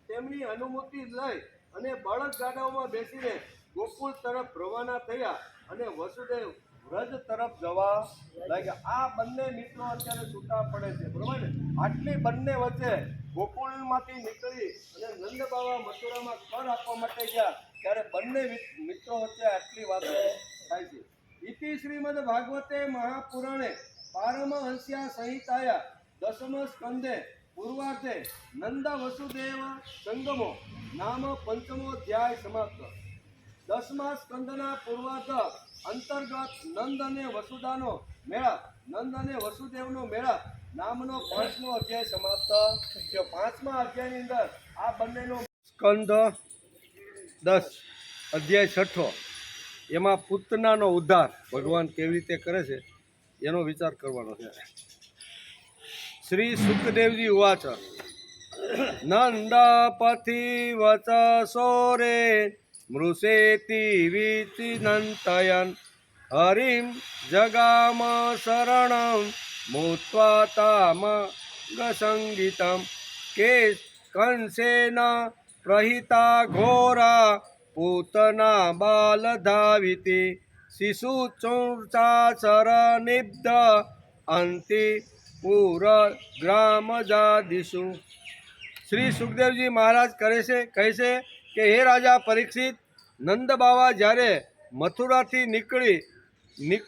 તેમની અનુમતિ લઈ અને બળદગાડાઓમાં બેસીને ગોકુળ તરફ રવાના થયા અને વસુદેવ વ્રજ તરફ જવા લાગ્યા. આ બંને મિત્રો અત્યારે છૂટા પડે છે, બરોબર ને? આટલી બંને વચ્ચે ગોકુળમાંથી નીકળી અને નંદ બાવા મથુરામાં કર આપવા માટે ગયા ત્યારે બંને મિત્રો વચ્ચે આટલી વાતો થાય છે. ઇતિ શ્રીમદ ભાગવતે મહાપુરાણે પારમહંસ્યા સંહિતાયા 10મ સ્કંદે પૂર્વાર્ધે નંદ વસુદેવ સંગમો નામ 5મો અધ્યાય સમાપ્ત. 10મા સ્કંદના પૂર્વાર્ધ અંતર્ગત નંદ અને વસુદાનો મેળા, નંદ અને વસુદેવનો મેળા નામનો 5મો અધ્યાય સમાપ્ત થયો. 5મા અધ્યાયની અંદર આ બંનેનો સ્કંદ 10 અધ્યાય 6 એમાં પૂતનાનો ઉદ્ધાર ભગવાન કેવી રીતે કરે છે એનો વિચાર કરવાનો છે. શ્રી સુખદેવજી ઉવાચ નંદપતિ વચસોરે મૃષેતિ વિચિનંતયન હરિમ જગામ શરણમ મૂત્વા તામ ગસંગીતમ કે કંસેન પ્રહિતા ઘોરા પૂતના બાલધાવિતિ શિશુ ચોર્ચાચરનિબ્ધ અંતિ પૂરગ્રામજાદિષુ. શ્રી સુખદેવજી મહારાજ કહે છે કે હે રાજા પરીક્ષિત, નંદ બાવા જ્યારે મથુરાથી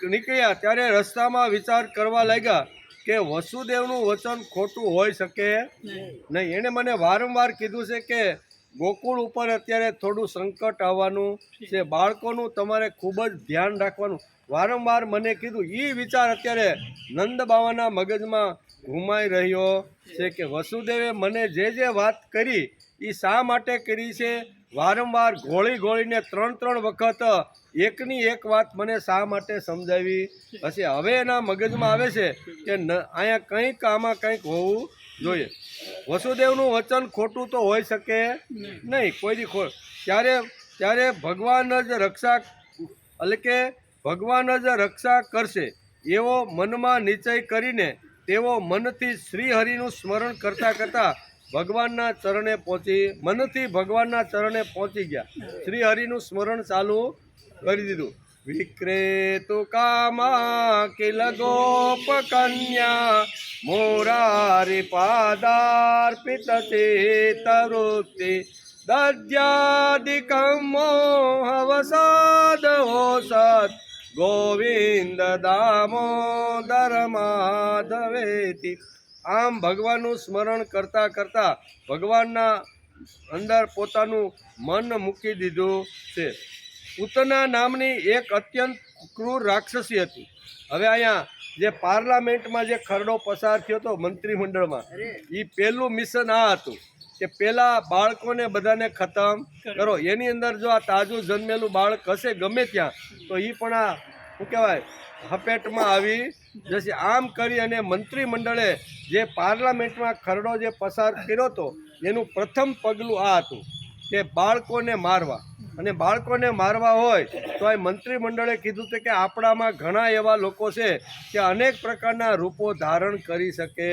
નીકળ્યા ત્યારે રસ્તામાં વિચાર કરવા લાગ્યા કે વસુદેવનું વચન ખોટું હોઈ શકે નહીં. એણે મને વારંવાર કીધું છે કે ગોકુળ ઉપર અત્યારે થોડું સંકટ આવવાનું છે, બાળકોનું તમારે ખૂબ જ ધ્યાન રાખવાનું વારંવાર મને કીધું. એ વિચાર અત્યારે નંદ બાવાના મગજમાં ઘુમાઈ રહ્યો છે કે વસુદેવે મને જે વાત કરી એ શા માટે કરી છે, વારંવાર ઘોળીને 3 વખત એકની એક વાત મને શા માટે સમજાવી હશે. હવે એના મગજમાં આવે છે કે અહીંયા આમાં કંઈક હોવું જોઈએ. વસુદેવનું વચન ખોટું તો હોઈ શકે નહીં કોઈ ત્યારે ભગવાન જ રક્ષા એટલે કે ભગવાન જ રક્ષા કરશે એવો મનમાં નિશ્ચય કરીને તેઓ મનથી શ્રીહરિનું સ્મરણ કરતાં ભગવાનના ચરણે પહોંચી ગયા. શ્રીહરિનું સ્મરણ ચાલુ કરી દીધું. વિક્રેતુ કામા કિલ ગોપ કન્યા મુરારી પાદાર્પિત ચેતવૃત્તિ દદ્યાદિકં મોહવસાદ સત ગોવિંદ દામોદર માધવેતિ. આમ ભગવાનનું સ્મરણ કરતાં કરતાં ભગવાનના અંદર પોતાનું મન મૂકી દીધું છે. પૂતના નામની એક અત્યંત ક્રૂર રાક્ષસી હતી. હવે અહીંયા જે પાર્લામેન્ટમાં જે ખરડો પસાર થયો હતો મંત્રીમંડળમાં, એ પહેલું મિશન આ હતું કે પહેલાં બાળકોને બધાને ખતમ કરો. એની અંદર જો આ તાજું જન્મેલું બાળક હશે ગમે ત્યાં તો એ પણ આ શું કહેવાય હપેટમાં આવી જશે. આમ કરી અને મંત્રીમંડળે જે પાર્લામેન્ટમાં ખરડો જે પસાર કર્યો હતો એનું પ્રથમ પગલું આ હતું કે બાળકોને મારવા. અને બાળકોને મારવા હોય તો આ મંત્રીમંડળે કીધું હતું કે આપણામાં ઘણા એવા લોકો છે કે અનેક પ્રકારના રૂપો ધારણ કરી શકે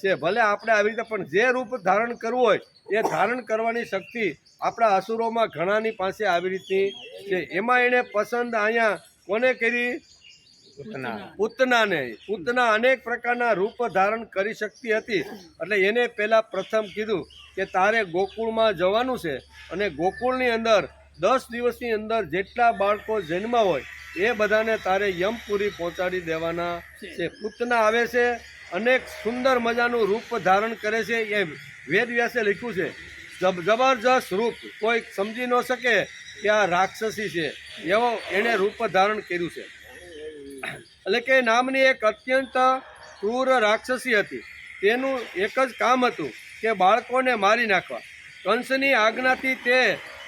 છે. ભલે આપણે આવી રીતે પણ જે રૂપ ધારણ કરવું હોય એ ધારણ કરવાની શક્તિ આપણા અસુરોમાં ઘણાની પાસે આવી રીતની છે. એમાં એણે પસંદ અહીંયા કોને કરી? પૂતનાને. પૂતના અનેક પ્રકારના રૂપ ધારણ કરી શકતી હતી. એટલે એને પહેલાં પ્રથમ કીધું કે તારે ગોકુળમાં જવાનું છે અને ગોકુળની અંદર 10 દિવસની અંદર જેટલા બાળકો જન્મા હોય એ બધાને તારે યમપુરી પહોંચાડી દેવાના છે. પૂતના આવે છે, અનેક સુંદર મજાનું રૂપ ધારણ કરે છે. એ વેદવ્યાસે લખ્યું છે. જબરજસ્ત રૂપ, કોઈ સમજી ન શકે કે આ રાક્ષસી છે એવો એણે રૂપ ધારણ કર્યું છે. એટલે કે નામની એક અત્યંત ક્રૂર રાક્ષસી હતી. તેનું એક જ કામ હતું કે બાળકોને મારી નાખવા. કંસની આજ્ઞાથી તે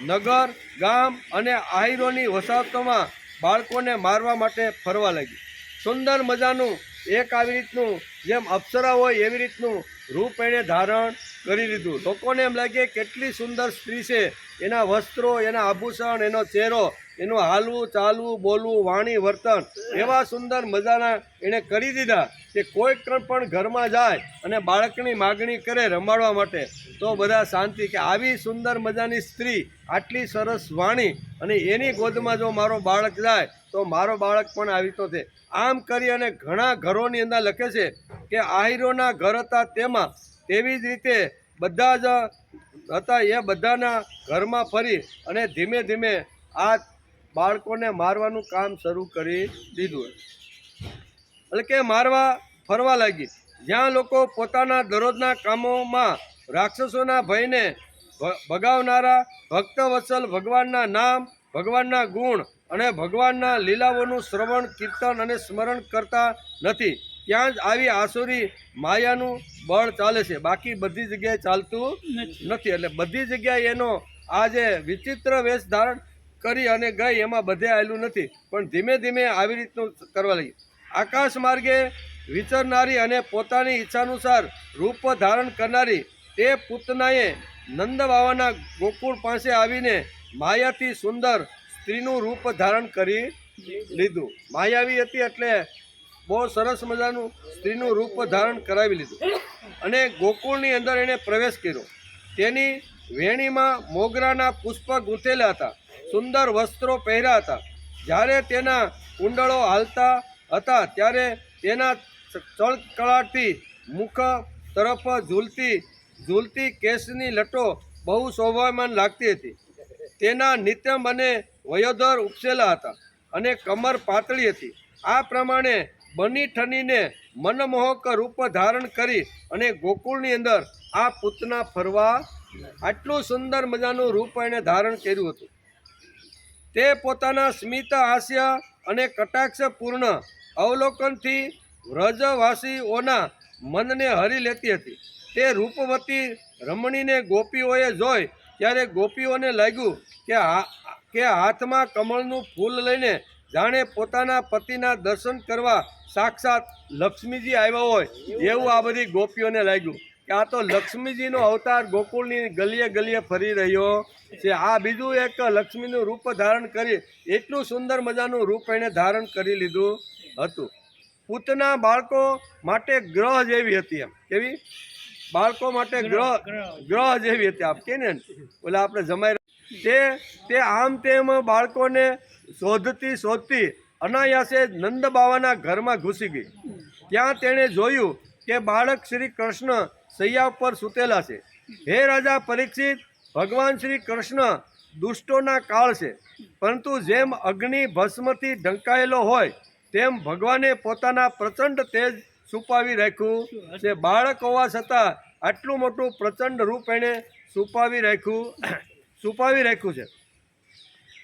નગર ગામ અને આહિરોની વસાહતોમાં બાળકોને મારવા માટે ફરવા લાગી. સુંદર મજાનું એક આવી રીતનું જેમ અપ્સરા હોય એવી રીતનું રૂપ એણે ધારણ કરી લીધું. લોકોને એમ લાગે કેટલી સુંદર સ્ત્રી છે. એના વસ્ત્રો, એના આભૂષણ, એનો ચહેરો, એનું હાલવું ચાલવું બોલવું વાણી વર્તન એવા સુંદર મજાના એણે કરી દીધા કે કોઈ પણ ઘરમાં જાય અને બાળકની માગણી કરે રમાડવા માટે તો બધા શાંતિ. કે આવી સુંદર મજાની સ્ત્રી, આટલી સરસ વાણી અને એની ગોદમાં જો મારો બાળક જાય તો મારો બાળક પણ આવી તો છે. આમ કરી અને ઘણા ઘરોની અંદર લખે છે કે આહિરોના ઘર હતા તેમાં તેવી જ રીતે બધા જ હતા એ બધાના ઘરમાં ફરી અને ધીમે ધીમે આ બાળકોને મારવાનું કામ શરૂ કરી દીધું. એટલે કે મારવા ફરવા લાગી. જ્યાં લોકો પોતાના દરરોજના કામોમાં રાક્ષસોના ભયને ભગાવનારા ભક્તવત્સલ ભગવાનના નામ, ભગવાનના ગુણ અને ભગવાનના લીલાઓનું શ્રવણ, કીર્તન અને સ્મરણ કરતા નથી. ત્યાં જ આવી આસુરી માયાનું બળ ચાલે છે, બાકી બધી જગ્યાએ ચાલતું નથી. એટલે બધી જગ્યાએ એનો આ જે વિચિત્ર વેશ ધારણ કરી અને ગઈ એમાં બધે આવેલું નથી, પણ ધીમે ધીમે આવી રીતનું કરવા લાગી. આકાશ માર્ગે વિચરનારી અને પોતાની ઈચ્છાનુસાર રૂપ ધારણ કરનારી તે પૂતનાએ નંદ બાવાના ગોકુળ પાસે આવીને માયાથી સુંદર સ્ત્રીનું રૂપ ધારણ કરી લીધું. માયાવી હતી એટલે બહુ સરસ મજાનું સ્ત્રીનું રૂપ ધારણ કરાવી લીધું અને ગોકુળની અંદર એણે પ્રવેશ કર્યો. તેની વેણીમાં મોગરાના પુષ્પ ગૂંથેલા હતા, સુંદર વસ્ત્રો પહેર્યા હતા. જ્યારે તેના કુંડળો હાલતા હતા ત્યારે તેના ચળકળાટથી મુખ તરફ ઝૂલતી કેશની લટો બહુ શોભાયમાન લાગતી હતી. તેના નિત્યમ અને વયોધર ઉપસેલા હતા અને કમર પાતળી હતી. આ પ્રમાણે બની ઠનીને મનમોહક રૂપ ધારણ કરી અને ગોકુળની અંદર આ પૂતના ફરવા આટલું સુંદર મજાનું રૂપ એણે ધારણ કર્યું હતું. તે પોતાના સ્મિત હાસ્ય અને કટાક્ષપૂર્ણ અવલોકનથી વ્રજવાસીઓના મનને હરી લેતી હતી. તે રૂપવતી રમણીને ગોપીઓએ જોઈ ત્યારે ગોપીઓને લાગ્યું કે હાથમાં કમળનું ફૂલ લઈને જાણે પોતાના પતિના દર્શન કરવા સાક્ષાત લક્ષ્મીજી આવ્યા હોય એવું આ બધી ગોપીઓને લાગ્યું કે આ તો લક્ષ્મીજીનો અવતાર ગોકુળની ગલીએ ગલીએ ફરી રહ્યો છે. આ બીજું એક લક્ષ્મીનું રૂપ ધારણ કરી એટલું સુંદર મજાનું રૂપ એણે ધારણ કરી લીધું હતું. પૂતના બાળકો માટે ગ્રહ જેવી હતી. એમ કેવી? બાળકો માટે ગ્રહ જેવી હતી. આપ કે ને ઓલા આપણે જમાઈ તે આમ તેમ બાળકોને શોધતી અનાયાસે નંદ બાવાના ઘરમાં ઘૂસી ગઈ. ત્યાં તેણે જોયું કે બાળક શ્રી કૃષ્ણ સૈયા ઉપર સૂતેલા છે. હે રાજા પરીક્ષિત, ભગવાન શ્રી કૃષ્ણ દુષ્ટોના કાળ છે, પરંતુ જેમ અગ્નિ ભસ્મથી ઢંકાયેલો હોય તેમ ભગવાને પોતાના પ્રચંડ તેજ છુપાવી રાખ્યું છે. બાળક હોવા છતાં આટલું મોટું પ્રચંડ રૂપ એણે છુપાવી રાખ્યું છે.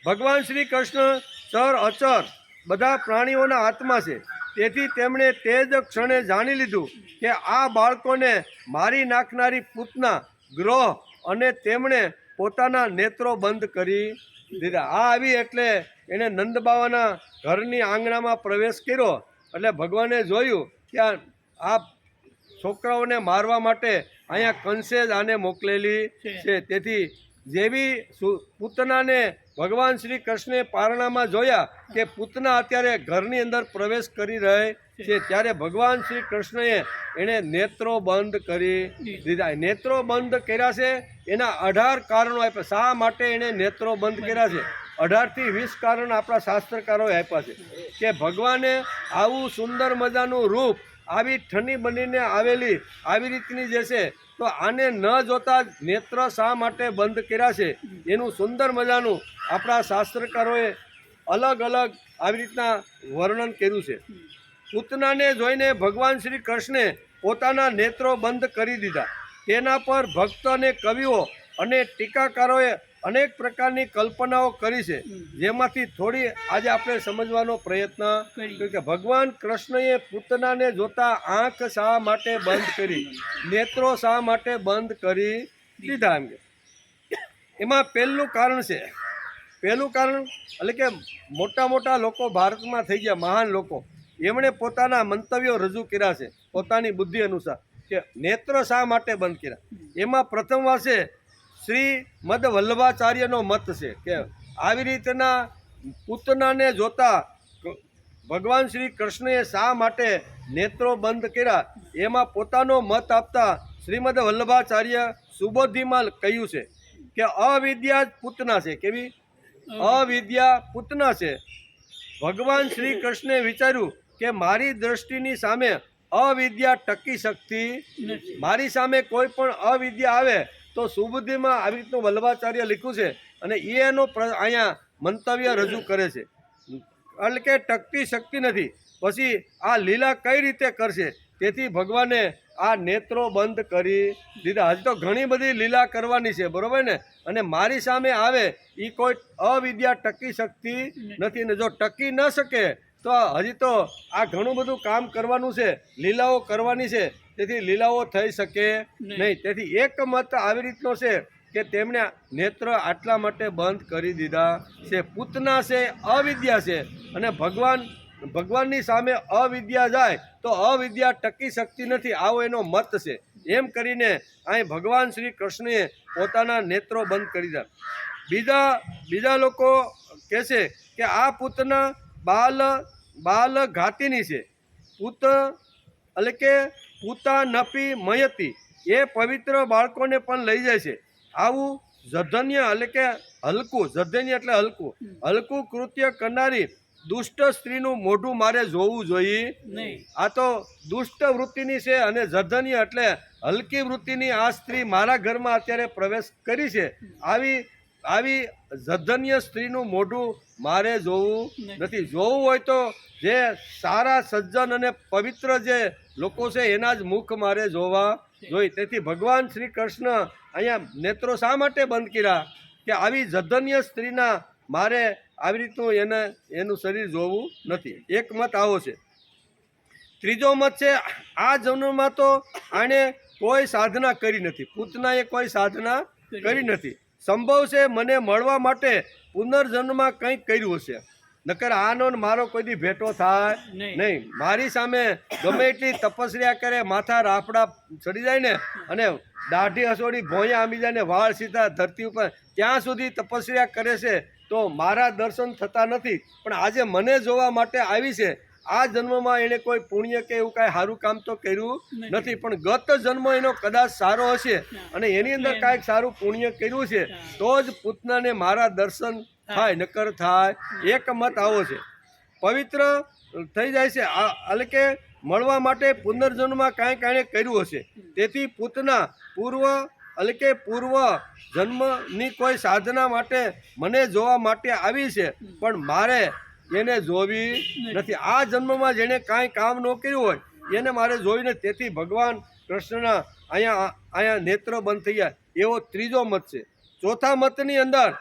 ભગવાન શ્રી કૃષ્ણ ચર અચર બધા પ્રાણીઓના આત્મા છે, તેથી તેમણે તે જ ક્ષણે જાણી લીધું કે આ બાળકોને મારી નાખનારી પૂતના ગ્રહ, અને તેમણે પોતાના નેત્રો બંધ કરી દીધા. આ આવી એટલે એણે નંદબાવાના ઘરની આંગણામાં પ્રવેશ કર્યો એટલે ભગવાને જોયું કે આ છોકરાઓને મારવા માટે અહીંયા કંસે જ આને મોકલેલી છે. તેથી જેવી પૂતનાને ભગવાન શ્રી કૃષ્ણે પારણામાં જોયા કે પૂતના અત્યારે ઘરની અંદર પ્રવેશ કરી રહી છે, ત્યારે ભગવાન શ્રી કૃષ્ણએ એણે નેત્રો બંધ કરી દીધા. નેત્રો બંધ કર્યા છે એના 18 કારણો આપ્યા. શા માટે એણે નેત્રો બંધ કર્યા છે? 18 થી 20 કારણ આપણા શાસ્ત્રકારોએ આપ્યા છે કે ભગવાને આવું સુંદર મજાનું રૂપ, આવી ઠની બનીને આવેલી આવી રીતની જે છે, તો આને ન જોતા નેત્ર શા માટે બંધ કર્યા છે એનું સુંદર મજાનું આપણા શાસ્ત્રકારોએ અલગ અલગ આવી રીતના વર્ણન કર્યું છે. પૂતનાને જોઈને ભગવાન શ્રી કૃષ્ણે પોતાના નેત્રો બંધ કરી દીધા. તેના પર ભક્ત અને કવિઓ અને ટીકાકારોએ અનેક પ્રકારની કલ્પનાઓ કરી છે, જેમાંથી થોડી આજે આપણે સમજવાનો પ્રયત્ન કર્યો કે ભગવાન કૃષ્ણએ પૂતનાને જોતા આંખ શા માટે બંધ કરી, નેત્રો શા માટે બંધ કરી દીધા? એમ કે એમાં પહેલું કારણ છે, પહેલું કારણ એટલે કે મોટા મોટા લોકો ભારતમાં થઈ ગયા, મહાન લોકો, એમણે પોતાના મંતવ્યો રજૂ કર્યા છે પોતાની બુદ્ધિ અનુસાર કે નેત્ર શા માટે બંધ કર્યા. એમાં પ્રથમ વાર છે શ્રી મદ વલ્લભાચાર્યનો મત છે કે આવી રીતના પૂતનાને જોતા ભગવાન શ્રી કૃષ્ણએ શા માટે નેત્રો બંધ કર્યા. એમાં પોતાનો મત આપતા શ્રીમદ વલ્લભાચાર્ય સુબોધિમાં કહ્યું છે કે અવિદ્યા જ પૂતના છે. કેવી? અવિદ્યા પૂતના છે. ભગવાન શ્રી કૃષ્ણે વિચાર્યું કે મારી દ્રષ્ટિની સામે અવિદ્યા ટકી શકતી નથી. મારી સામે કોઈ પણ અવિદ્યા આવે તો સુબુદ્ધિમાં આવી રીતનું વલ્લભાચાર્ય લખ્યું છે અને એનો અહીંયા મંતવ્ય રજૂ કરે છે, એટલે કે ટકતી શક્તિ નથી. પછી આ લીલા કઈ રીતે કરશે? તેથી ભગવાને આ નેત્રો બંધ કરી દીધા. હજી તો ઘણી બધી લીલા કરવાની છે, બરોબર ને? અને મારી સામે આવે એ કોઈ અવિદ્યા ટકી શકતી નથી, ને જો ટકી ન શકે તો હજી તો આ ઘણું બધું કામ કરવાનું છે, લીલાઓ કરવાની છે, તેથી લીલાઓ થઈ શકે નહીં. તેથી એક મત આવી રીતનો છે કે તેમણે નેત્ર આટલા માટે બંધ કરી દીધા છે. પૂતના છે અવિદ્યા છે, અને ભગવાનની સામે અવિદ્યા જાય તો અવિદ્યા ટકી શકતી નથી, આવો એનો મત છે. એમ કરીને અહીં ભગવાન શ્રી કૃષ્ણએ પોતાના નેત્રો બંધ કરી દીધા. બીજા લોકો કહે છે કે આ પૂતના બાલ ઘાતીની છે. પૂત એટલે કે પૂતા નપી મયતી, એ પવિત્ર બાળકોને પણ લઈ જાય છે. આવું જધન્ય એટલે કે હલકું, જધન્ય એટલે હલકું કૃત્ય કરનારી દુષ્ટ સ્ત્રીનું મોઢું મારે જોવું જોઈએ નહીં. આ તો દુષ્ટ વૃત્તિની છે, અને જધન્ય એટલે હલકી વૃત્તિની આ સ્ત્રી મારા ઘરમાં અત્યારે પ્રવેશ કરી છે. આવી જધન્ય સ્ત્રીનું મોઢું મારે જોવું નથી. જોવું હોય તો જે સારા સજ્જન અને પવિત્ર જે લોકો છે એના જ મુખ મારે જોવા જોઈએ. તેથી ભગવાન શ્રી કૃષ્ણ અહીંયા નેત્રો શા માટે બંધ કર્યા કે આવી જધન્ય સ્ત્રીના મારે આવી રીતનું એનું શરીર જોવું નથી. એક મત આવો છે. ત્રીજો મત છે આ જન્મમાં તો આણે કોઈ સાધના કરી નથી, પૂતનાએ કોઈ સાધના કરી નથી. સંભવ છે મને મળવા માટે પુનર્જન્મમાં કંઈક કર્યું હશે, નકર આનો મારો કોઈ દી ભેટો થાય નહીં. મારી સામે ગમે એટલી તપસ્યા કરે, માથા રાફડા ચડી જાય ને, અને દાઢી હસોડી ભોંયા આમી જાય ને, વાળ સીધા ધરતી ઉપર ત્યાં સુધી તપસ્યા કરે છે, તો મારા દર્શન થતા નથી. પણ આજે મને જોવા માટે આવી છે. આ જન્મમાં એણે કોઈ પુણ્ય કે એવું કાંઈ સારું કામ તો કર્યું નથી, પણ ગત જન્મ એનો કદાચ સારો હશે અને એની અંદર કાંઈક સારું પુણ્ય કર્યું છે, તો જ પૂતનાને મારા દર્શન થાય, નકર થાય. એક મત આવો છે. પવિત્ર થઈ જાય છે, એટલે કે મળવા માટે પુનર્જન્મમાં કાંઈ કાંઈ કર્યું હશે, તેથી પૂતના પૂર્વ જન્મની કોઈ સાધના માટે મને જોવા માટે આવી છે, પણ મારે એને જોવી નથી. આ જન્મમાં જેણે કાંઈ કામ ન કર્યું હોય એને મારે જોવી નથી. તેથી ભગવાન કૃષ્ણના અહીંયા નેત્ર બંધ થઈ ગયા, એવો ત્રીજો મત છે. ચોથા મતની અંદર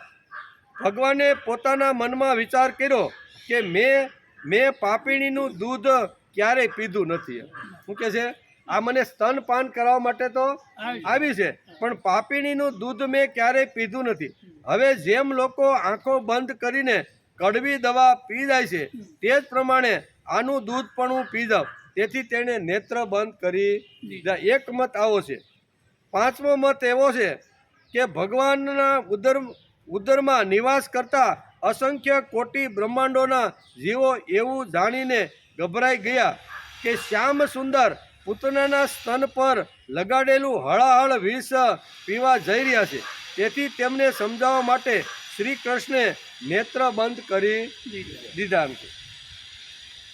ભગવાને પોતાના મનમાં વિચાર કર્યો કે મેં પાપીણીનું દૂધ ક્યારેય પીધું નથી. શું કહે છે? આ મને સ્તનપાન કરવા માટે તો આવી છે, પણ પાપીણીનું દૂધ મેં ક્યારેય પીધું નથી. હવે જેમ લોકો આંખો બંધ કરીને કડવી દવા પી જાય છે, તે જ પ્રમાણે આનું દૂધ પણ હું પી જાઉં. તેથી તેણે નેત્ર બંધ કરી દીધા. એક મત આવો છે. પાંચમો મત એવો છે કે ભગવાનના ઉદરમાં નિવાસ કરતા અસંખ્ય કોટી બ્રહ્માંડોના જીવો એવું જાણીને ગભરાઈ ગયા કે શ્યામ સુંદર પૂતનાના સ્તન પર લગાડેલું હળાહળ વિષ પીવા જઈ રહ્યા છે. તેથી તેમને સમજાવવા માટે શ્રી કૃષ્ણે નેત્ર બંધ કરી દીધા.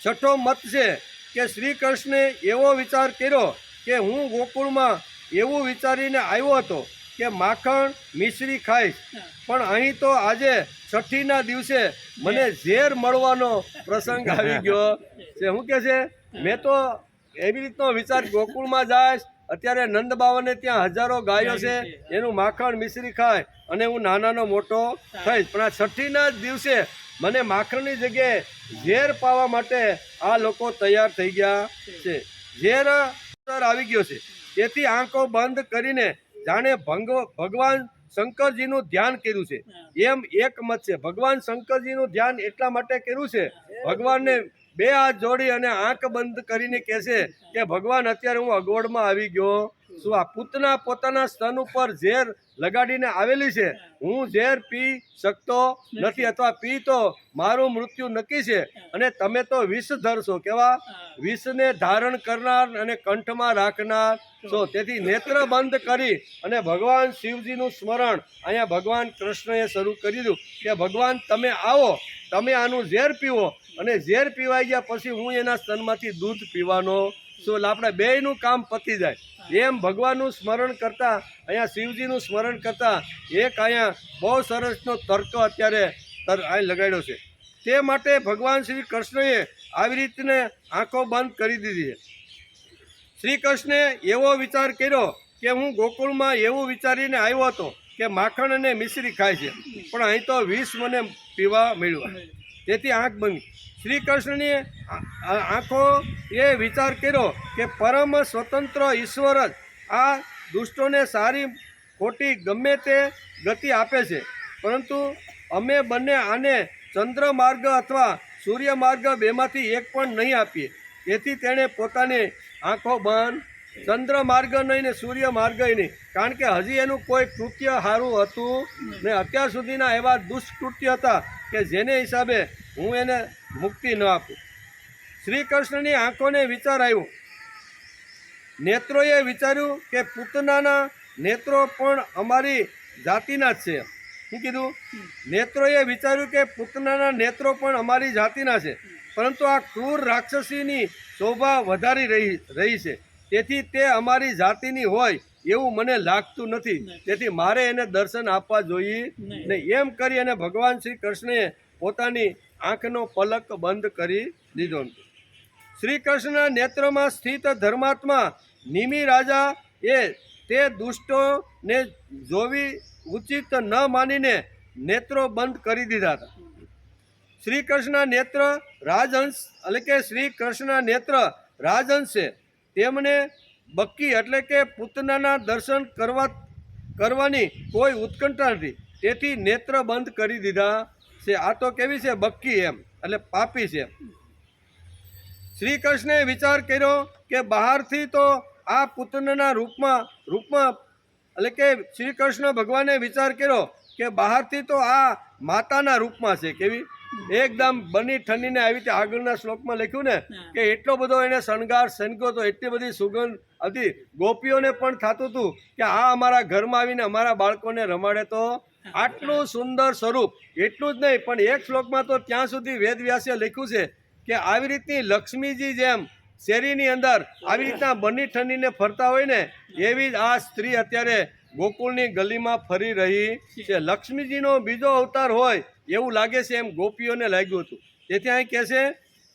છઠ્ઠો મત છે કે શ્રી કૃષ્ણે એવો વિચાર કર્યો કે હું ગોકુળમાં એવું વિચારીને આવ્યો હતો કે માખણ મિશ્રી ખાઈશ, પણ અહીં તો આજે છઠ્ઠીના દિવસે મને ઝેર મળવાનો પ્રસંગ આવી ગયો છે. શું કહે છે? મેં તો એવી રીતનો વિચાર, ગોકુળમાં જાય, અત્યારે નંદ બાવાને ત્યાં હજારો ગાયો છે, એનું માખણ મિશ્રી ખાય અને હું નાનાનો મોટો થઈશ, પણ આ છઠ્ઠીના જ દિવસે મને માખણની જગ્યાએ ઝેર પાવા માટે આ લોકો તૈયાર થઈ ગયા છે. ઝેર આવી ગયો છે. તેથી આંખો બંધ કરીને જાણે ભગવાન શંકરજીનું ધ્યાન કર્યું છે, એમ એક મત છે. ભગવાન શંકરજીનું ધ્યાન એટલા માટે કર્યું છે, ભગવાનને બે હાથ જોડી અને આંખ બંધ કરીને કહે છે કે ભગવાન અત્યારે હું અગવડમાં આવી ગયો છું. આ પૂતના પોતાના સ્તન ઉપર ઝેર લગાડીને આવેલી છે, હું ઝેર પી શકતો નથી, અથવા પી તો મારું મૃત્યુ નક્કી છે, અને તમે તો વિષધર છો. કેવા? વિષને ધારણ કરનાર અને કંઠમાં રાખનાર છો. તેથી નેત્ર બંધ કરી અને ભગવાન શિવજીનું સ્મરણ અહીંયા ભગવાન કૃષ્ણએ શરૂ કરી દીધું કે ભગવાન તમે આવો, તમે આનું ઝેર પીવો, અને ઝેર પીવાઈ ગયા પછી હું એના સ્તનમાંથી દૂધ પીવાનો છું. આપણે બેયનું કામ પતી જાય. એમ ભગવાનનું સ્મરણ કરતા, અહીંયા શિવજીનું સ્મરણ કરતા એક અહીંયા બહુ સરસનો તર્ક અત્યારે અહીં લગાડ્યો છે. તે માટે ભગવાન શ્રી કૃષ્ણએ આવી રીતને આંખો બંધ કરી દીધી છે. શ્રી કૃષ્ણે એવો વિચાર કર્યો કે હું ગોકુળમાં એવું વિચારીને આવ્યો હતો કે માખણ અને મિશ્રી ખાય છે, પણ અહીં તો વિષ મને પીવા મળ્યું. તેથી આંખ બંધ. શ્રી કૃષ્ણની આંખો એ વિચાર કર્યો કે પરમ સ્વતંત્ર ઈશ્વર જ આ દુષ્ટોને સારી ખોટી ગમે તે ગતિ આપે છે, પરંતુ અમે બંને આને ચંદ્ર માર્ગ અથવા સૂર્ય માર્ગ બેમાંથી એક પણ નહીં આપીએ. તેથી તેણે પોતાની આંખો બંધ, ચંદ્ર માર્ગ નહીં ને સૂર્ય માર્ગ નહીં, કારણ કે હજી એનું કોઈ કૃત્ય સારું હતું ને. અત્યાર સુધીના એવા દુષ્કૃત્ય હતા કે જેને હિસાબે હું એને મુક્તિ ન આપું. શ્રી કૃષ્ણની આંખોને વિચાર આવ્યો. નેત્રોએ વિચાર્યું કે પૂતનાના નેત્રો પણ અમારી જાતિના જ છે. શું કીધું? નેત્રોએ વિચાર્યું કે પૂતનાના નેત્રો પણ અમારી જાતિના છે, પરંતુ આ ક્રૂર રાક્ષસીની શોભા વધારી રહી છે, તેથી તે અમારી જાતિની હોય એવું મને લાગતું નથી, તેથી મારે એને દર્શન આપવા જોઈએ નહીં. એમ કરી અને ભગવાન શ્રી કૃષ્ણએ પોતાની આંખનો પલક બંધ કરી દીધો. શ્રી કૃષ્ણના નેત્રમાં સ્થિત ધર્માત્મા નિમિ રાજા એ તે દુષ્ટોને જોવી ઉચિત ન માનીને નેત્રો બંધ કરી દીધા હતા. શ્રી કૃષ્ણના નેત્ર રાજહંસ, એટલે કે શ્રી કૃષ્ણના નેત્ર રાજહંસ છે, તેમને બક્કી એટલે કે પૂતનાના દર્શન કરવાની કોઈ ઉત્કંઠા નથી, તેથી નેત્ર બંધ કરી દીધા છે. આ તો કેવી છે? બક્કી, એમ એટલે પાપી છે. શ્રી કૃષ્ણે વિચાર કર્યો કે બહારથી તો આ પૂતનાના રૂપમાં એટલે કે શ્રી કૃષ્ણ ભગવાને વિચાર કર્યો કે બહારથી તો આ માતાના રૂપમાં છે. કેવી? એકદમ બની ઠંડીને આવી રીતે આગળના શ્લોકમાં લખ્યું ને કે એટલો બધો એને શણગાર સનગ્યો હતો, એટલી બધી સુગંધ હતી, ગોપીઓને પણ થતું હતું કે આ અમારા ઘરમાં આવીને અમારા બાળકોને રમાડે તો. આટલું સુંદર સ્વરૂપ. એટલું જ નહીં, પણ એક શ્લોકમાં તો ત્યાં સુધી વેદવ્યાસે લખ્યું છે કે આવી રીતની લક્ષ્મીજી જેમ શેરીની અંદર આવી રીતના બની ઠંડીને ફરતા હોય ને એવી જ આ સ્ત્રી અત્યારે ગોકુળની ગલીમાં ફરી રહી છે. લક્ષ્મીજીનો બીજો અવતાર હોય એવું લાગે છે, એમ ગોપીઓને લાગ્યું હતું. તેથી અહીં કહે છે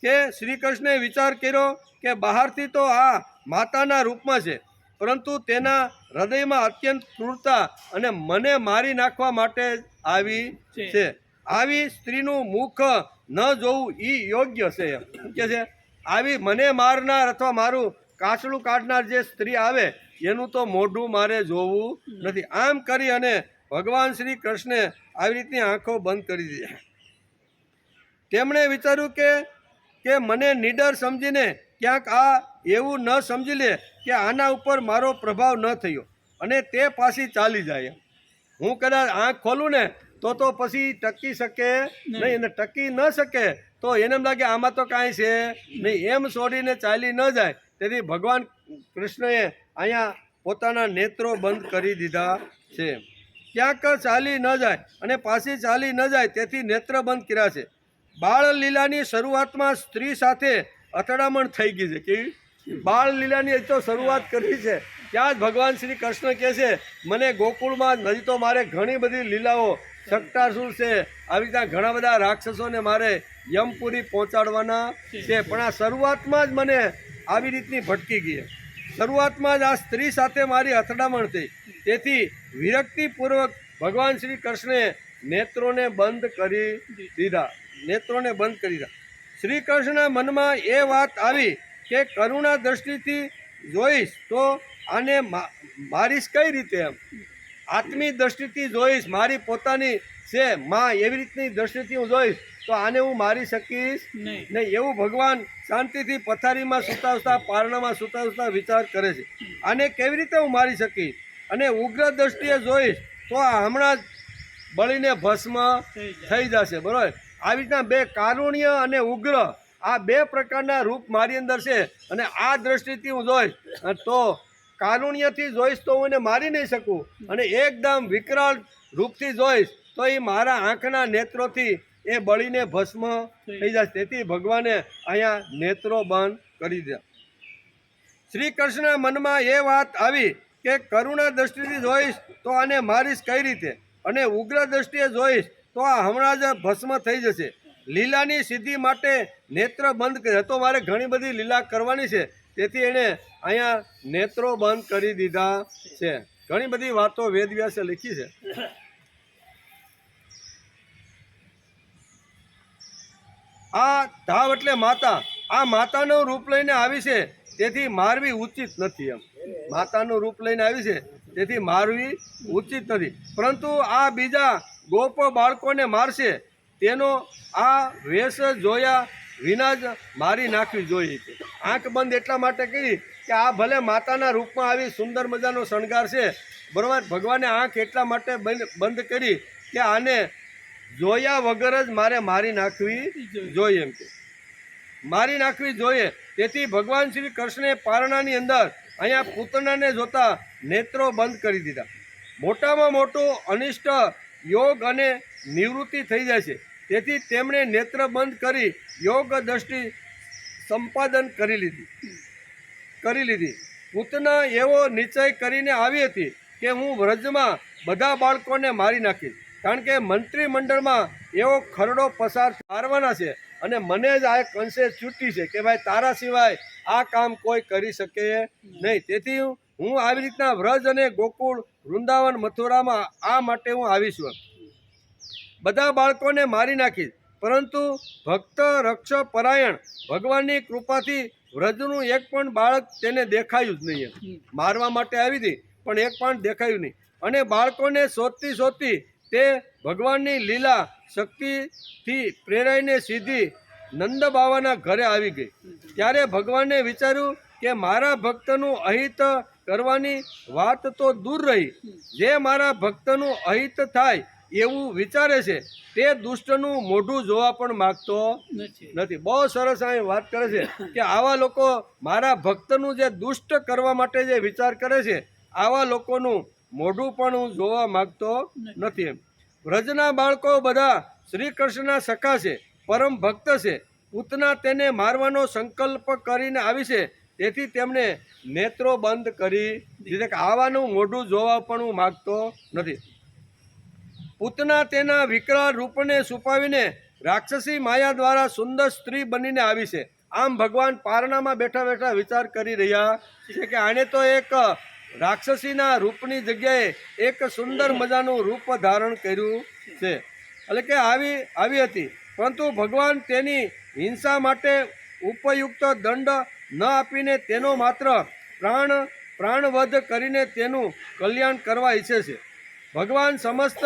કે શ્રી કૃષ્ણે વિચાર કર્યો કે બહારથી તો આ માતાના રૂપમાં છે, પરંતુ તેના હૃદયમાં અત્યંત ક્રૂરતા અને મને મારી નાખવા માટે આવી છે. આવી સ્ત્રીનું મુખ ન જોવું એ યોગ્ય છે. એમ કે છે આવી મને મારનાર અથવા મારું કાચલું કાઢનાર જે સ્ત્રી આવે એનું તો મોઢું મારે જોવું નથી. આમ કરી અને ભગવાન શ્રી કૃષ્ણે આવી રીતની આંખો બંધ કરી દીધી. તેમણે વિચાર્યું કે મને નીડર સમજીને ક્યાંક આ એવું ન સમજી લે કે આના ઉપર મારો પ્રભાવ ન થયો અને તે પાછી ચાલી જાય. હું કદાચ આંખ ખોલું ને તો પછી ટકી શકે નહીં, અને ટકી ન શકે તો એને એમ લાગે આમાં તો કાંઈ છે નહીં, એમ છોડીને ચાલી ન જાય. તેથી ભગવાન કૃષ્ણએ અહીંયા પોતાના નેત્રો બંધ કરી દીધા છે. ક્યાંક ચાલી ન જાય અને પાછી ચાલી ન જાય તેથી નેત્ર બંધ કર્યા છે. બાળ લીલાની શરૂઆતમાં સ્ત્રી સાથે અથડામણ થઈ ગઈ છે. કેવી બાળ લીલાની તો શરૂઆત કરી છે ત્યાં જ ભગવાન શ્રી કૃષ્ણ કહે છે મને ગોકુળમાં હજી તો મારે ઘણી બધી લીલાઓ, શક્ટાસુર છે, આવી રીતના ઘણા બધા રાક્ષસોને મારે યમપુરી પહોંચાડવાના છે, પણ આ શરૂઆતમાં જ મને આવી રીતની ભટકી ગઈ. શરૂઆતમાં જ આ સ્ત્રી સાથે મારી અથડામણ થઈ. તેથી વિરક્તિપૂર્વક ભગવાન શ્રી કૃષ્ણે નેત્રોને બંધ કરી દીધા. શ્રી કૃષ્ણના મનમાં એ વાત આવી કે કરુણા દ્રષ્ટિથી જોઈશ તો આને મારીશ કઈ રીતે? એમ આત્મી દ્રષ્ટિથી જોઈશ, મારી પોતાની છે માં એવી રીતની દ્રષ્ટિથી હું જોઈશ તો આને હું મારી શકીશ નહીં. એવું ભગવાન શાંતિથી પથારીમાં સૂતા પારણામાં સૂતા વિચાર કરે છે. આને કેવી રીતે હું મારી શકીશ? અને ઉગ્ર દ્રષ્ટિએ જોઈશ તો આ હમણાં જ બળીને ભસ્મ થઈ જશે. બરાબર, આવી રીતના બે કારુણ્ય અને ઉગ્ર આ બે પ્રકારના રૂપ મારી અંદર છે, અને આ દ્રષ્ટિથી હું જોઈશ તો કારુણ્યથી જોઈશ તો હું એને મારી નહીં શકું, અને એકદમ વિકરાળ રૂપથી જોઈશ તો એ મારા આંખના નેત્રોથી એ બળીને ભસ્મ થઈ જશે. તેથી ભગવાને અહીંયા નેત્રો બંધ કરી દીધા. શ્રી કૃષ્ણના મનમાં એ વાત આવી કે કરુણા દ્રષ્ટિથી જોઈશ તો આને મારીશ કઈ રીતે, અને ઉગ્ર દ્રષ્ટિએ જોઈશ તો આ હમણાં જ ભસ્મ થઈ જશે. લીલાની સિદ્ધિ માટે નેત્ર બંધ કરે તો મારે ઘણી બધી લીલા કરવાની છે, તેથી એણે અહીંયા નેત્રો બંધ કરી દીધા છે. ઘણી બધી વાતો વેદવ્યાસે લખી છે. આ ધાવ એટલે માતા, આ માતાનું રૂપ લઈને આવી છે તેથી મારવી ઉચિત નથી. એમ માતાનું રૂપ લઈને આવી છે તેથી મારવી ઉચિત નથી, પરંતુ આ બીજા ગોપ બાળકોને મારશે તેનો આ વેશ જોયા વિના જ મારી નાખવી જોઈએ. આંખ બંધ એટલા માટે કરી કે આ ભલે માતાના રૂપમાં આવી સુંદર મજાનો શણગાર છે, બરાબર, ભગવાને આંખ એટલા માટે બંધ કરી કે આને જોયા વગર જ મારે મારી નાખવી જોઈએ. એમ કે મારી નાખવી જોઈએ. તેથી ભગવાન શ્રી કૃષ્ણે પારણાની અંદર અહીંયા પૂતનાને જોતા નેત્રો બંધ કરી દીધા. મોટામાં મોટું અનિષ્ટ યોગ અને નિવૃત્તિ થઈ જાય છે, તેથી તેમણે નેત્ર બંધ કરી યોગ દ્રષ્ટિ સંપાદન કરી લીધી. પૂતના એવો નિશ્ચય કરીને આવી હતી કે હું વ્રજમાં બધા બાળકોને મારી નાખીશ, કારણ કે મંત્રીમંડળમાં એવો ખરડો પસાર મારવાના છે અને મને જ આ એક અંશે છૂટી છે કે ભાઈ તારા સિવાય આ કામ કોઈ કરી શકે નહીં. તેથી હું આવી રીતના વ્રજ અને ગોકુળ, વૃંદાવન, મથુરામાં આ માટે હું આવીશું. બધા બાળકોને મારી નાખીશ, પરંતુ ભક્ત રક્ષ પરાયણ ભગવાનની કૃપાથી વ્રજનું એક પણ બાળક તેને દેખાયું જ નહીં. મારવા માટે આવી હતી પણ એક પણ દેખાયું નહીં. અને બાળકોને શોધતી તે ભગવાનની લીલા શક્તિથી પ્રેરાઈને સીધી નંદ બાવાના ઘરે આવી ગઈ. ત્યારે ભગવાને વિચાર્યું કે મારા ભક્તનું અહિત કરવાની વાત તો દૂર રહી, જે મારા ભક્તનું અહિત થાય એવું વિચારે છે તે દુષ્ટનું મોઢું જોવા પણ માગતો નથી. બહુ સરસ અહીં વાત કરે છે કે આવા લોકો મારા ભક્તનું જે દુષ્ટ કરવા માટે જે વિચાર કરે છે આવા લોકોનું મોઢું પણ હું જોવા માગતો નથી. વ્રજના બાળકો બધા શ્રી કૃષ્ણના સખા છે, પરમ ભક્ત છે, પૂતના તેને મારવાનો સંકલ્પ કરીને આવી છે, તેથી તેમણે નેત્રો બંધ કરી દીધા કે આવાનું મોઢું જોવા પણ હું માગતો નથી. પૂતના તેના વિકરાળ રૂપને છુપાવીને રાક્ષસી માયા દ્વારા સુંદર સ્ત્રી બનીને આવી છે. આમ ભગવાન પારણામાં બેઠા બેઠા વિચાર કરી રહ્યા છે કે આણે તો એક રાક્ષસીના રૂપની જગ્યાએ એક સુંદર મજાનું રૂપ ધારણ કર્યું છે, એટલે કે આવી હતી. પરંતુ ભગવાન તેની હિંસા માટે ઉપયુક્ત દંડ ન આપીને તેનો માત્ર પ્રાણવધ કરીને તેનું કલ્યાણ કરવા ઈચ્છે છે. ભગવાન સમસ્ત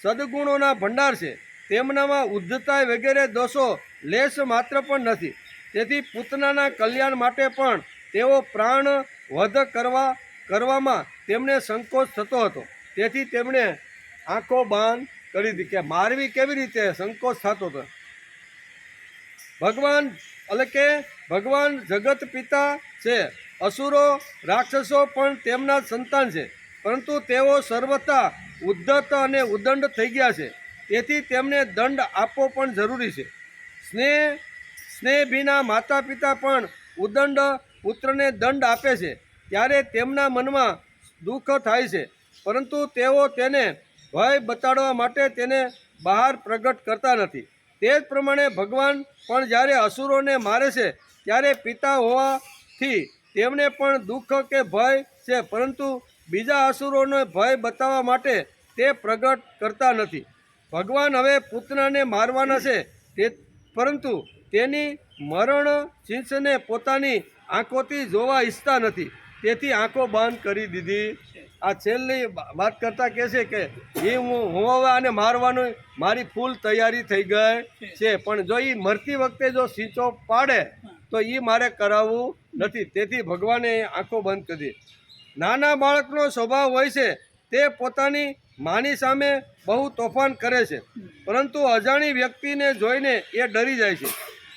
સદગુણોના ભંડાર છે, તેમનામાં ઉદ્ધતા વગેરે દોષો લેશ માત્ર પણ નથી. તેથી પૂતનાના કલ્યાણ માટે પણ તેઓ પ્રાણ વધ કરવામાં તેમને સંકોચ થતો હતો. તેથી તેમણે આંખો બંધ કરી દીધી કે મારવી કેવી રીતે, સંકોચ થતો હતો. ભગવાન એટલે કે ભગવાન જગત પિતા છે. અસુરો રાક્ષસો પણ તેમના સંતાન છે, પરંતુ તેઓ સર્વથા ઉદ્ધત અને ઉદંડ થઈ ગયા છે. તેથી તેમને દંડ આપવો પણ જરૂરી છે. સ્નેહ વિના માતા પિતા પણ ઉદંડ પુત્રને દંડ આપે છે, ત્યારે તેમના મનમાં દુઃખ થાય છે, પરંતુ તેઓ તેને ભય બતાડવા માટે તેને બહાર પ્રગટ કરતા નથી. તે જ પ્રમાણે ભગવાન પણ જ્યારે અસુરોને મારે છે, ત્યારે પિતા હોવાથી તેમને પણ દુઃખ કે ભય છે, પરંતુ બીજા અસુરોને ભય બતાવવા માટે તે પ્રગટ કરતા નથી. ભગવાન હવે પૂતનાને મારવાના છે, પરંતુ તેની મરણ ચિંચને પોતાની આંખોથી જોવા ઈચ્છતા નથી, તેથી આંખો બંધ કરી દીધી. આ છેલ્લી વાત કરતા કહે છે કે એ હું હવે આને મારવાનું મારી ફૂલ તૈયારી થઈ ગઈ છે, પણ જો એ મરતી વખતે જો સીંચો પાડે તો એ મારે કરાવવું નથી. તેથી ભગવાને આંખો બંધ કરી દીધી. નાના બાળકનો સ્વભાવ હોય છે, તે પોતાની માની સામે બહુ તોફાન કરે છે, પરંતુ અજાણી વ્યક્તિને જોઈને એ ડરી જાય છે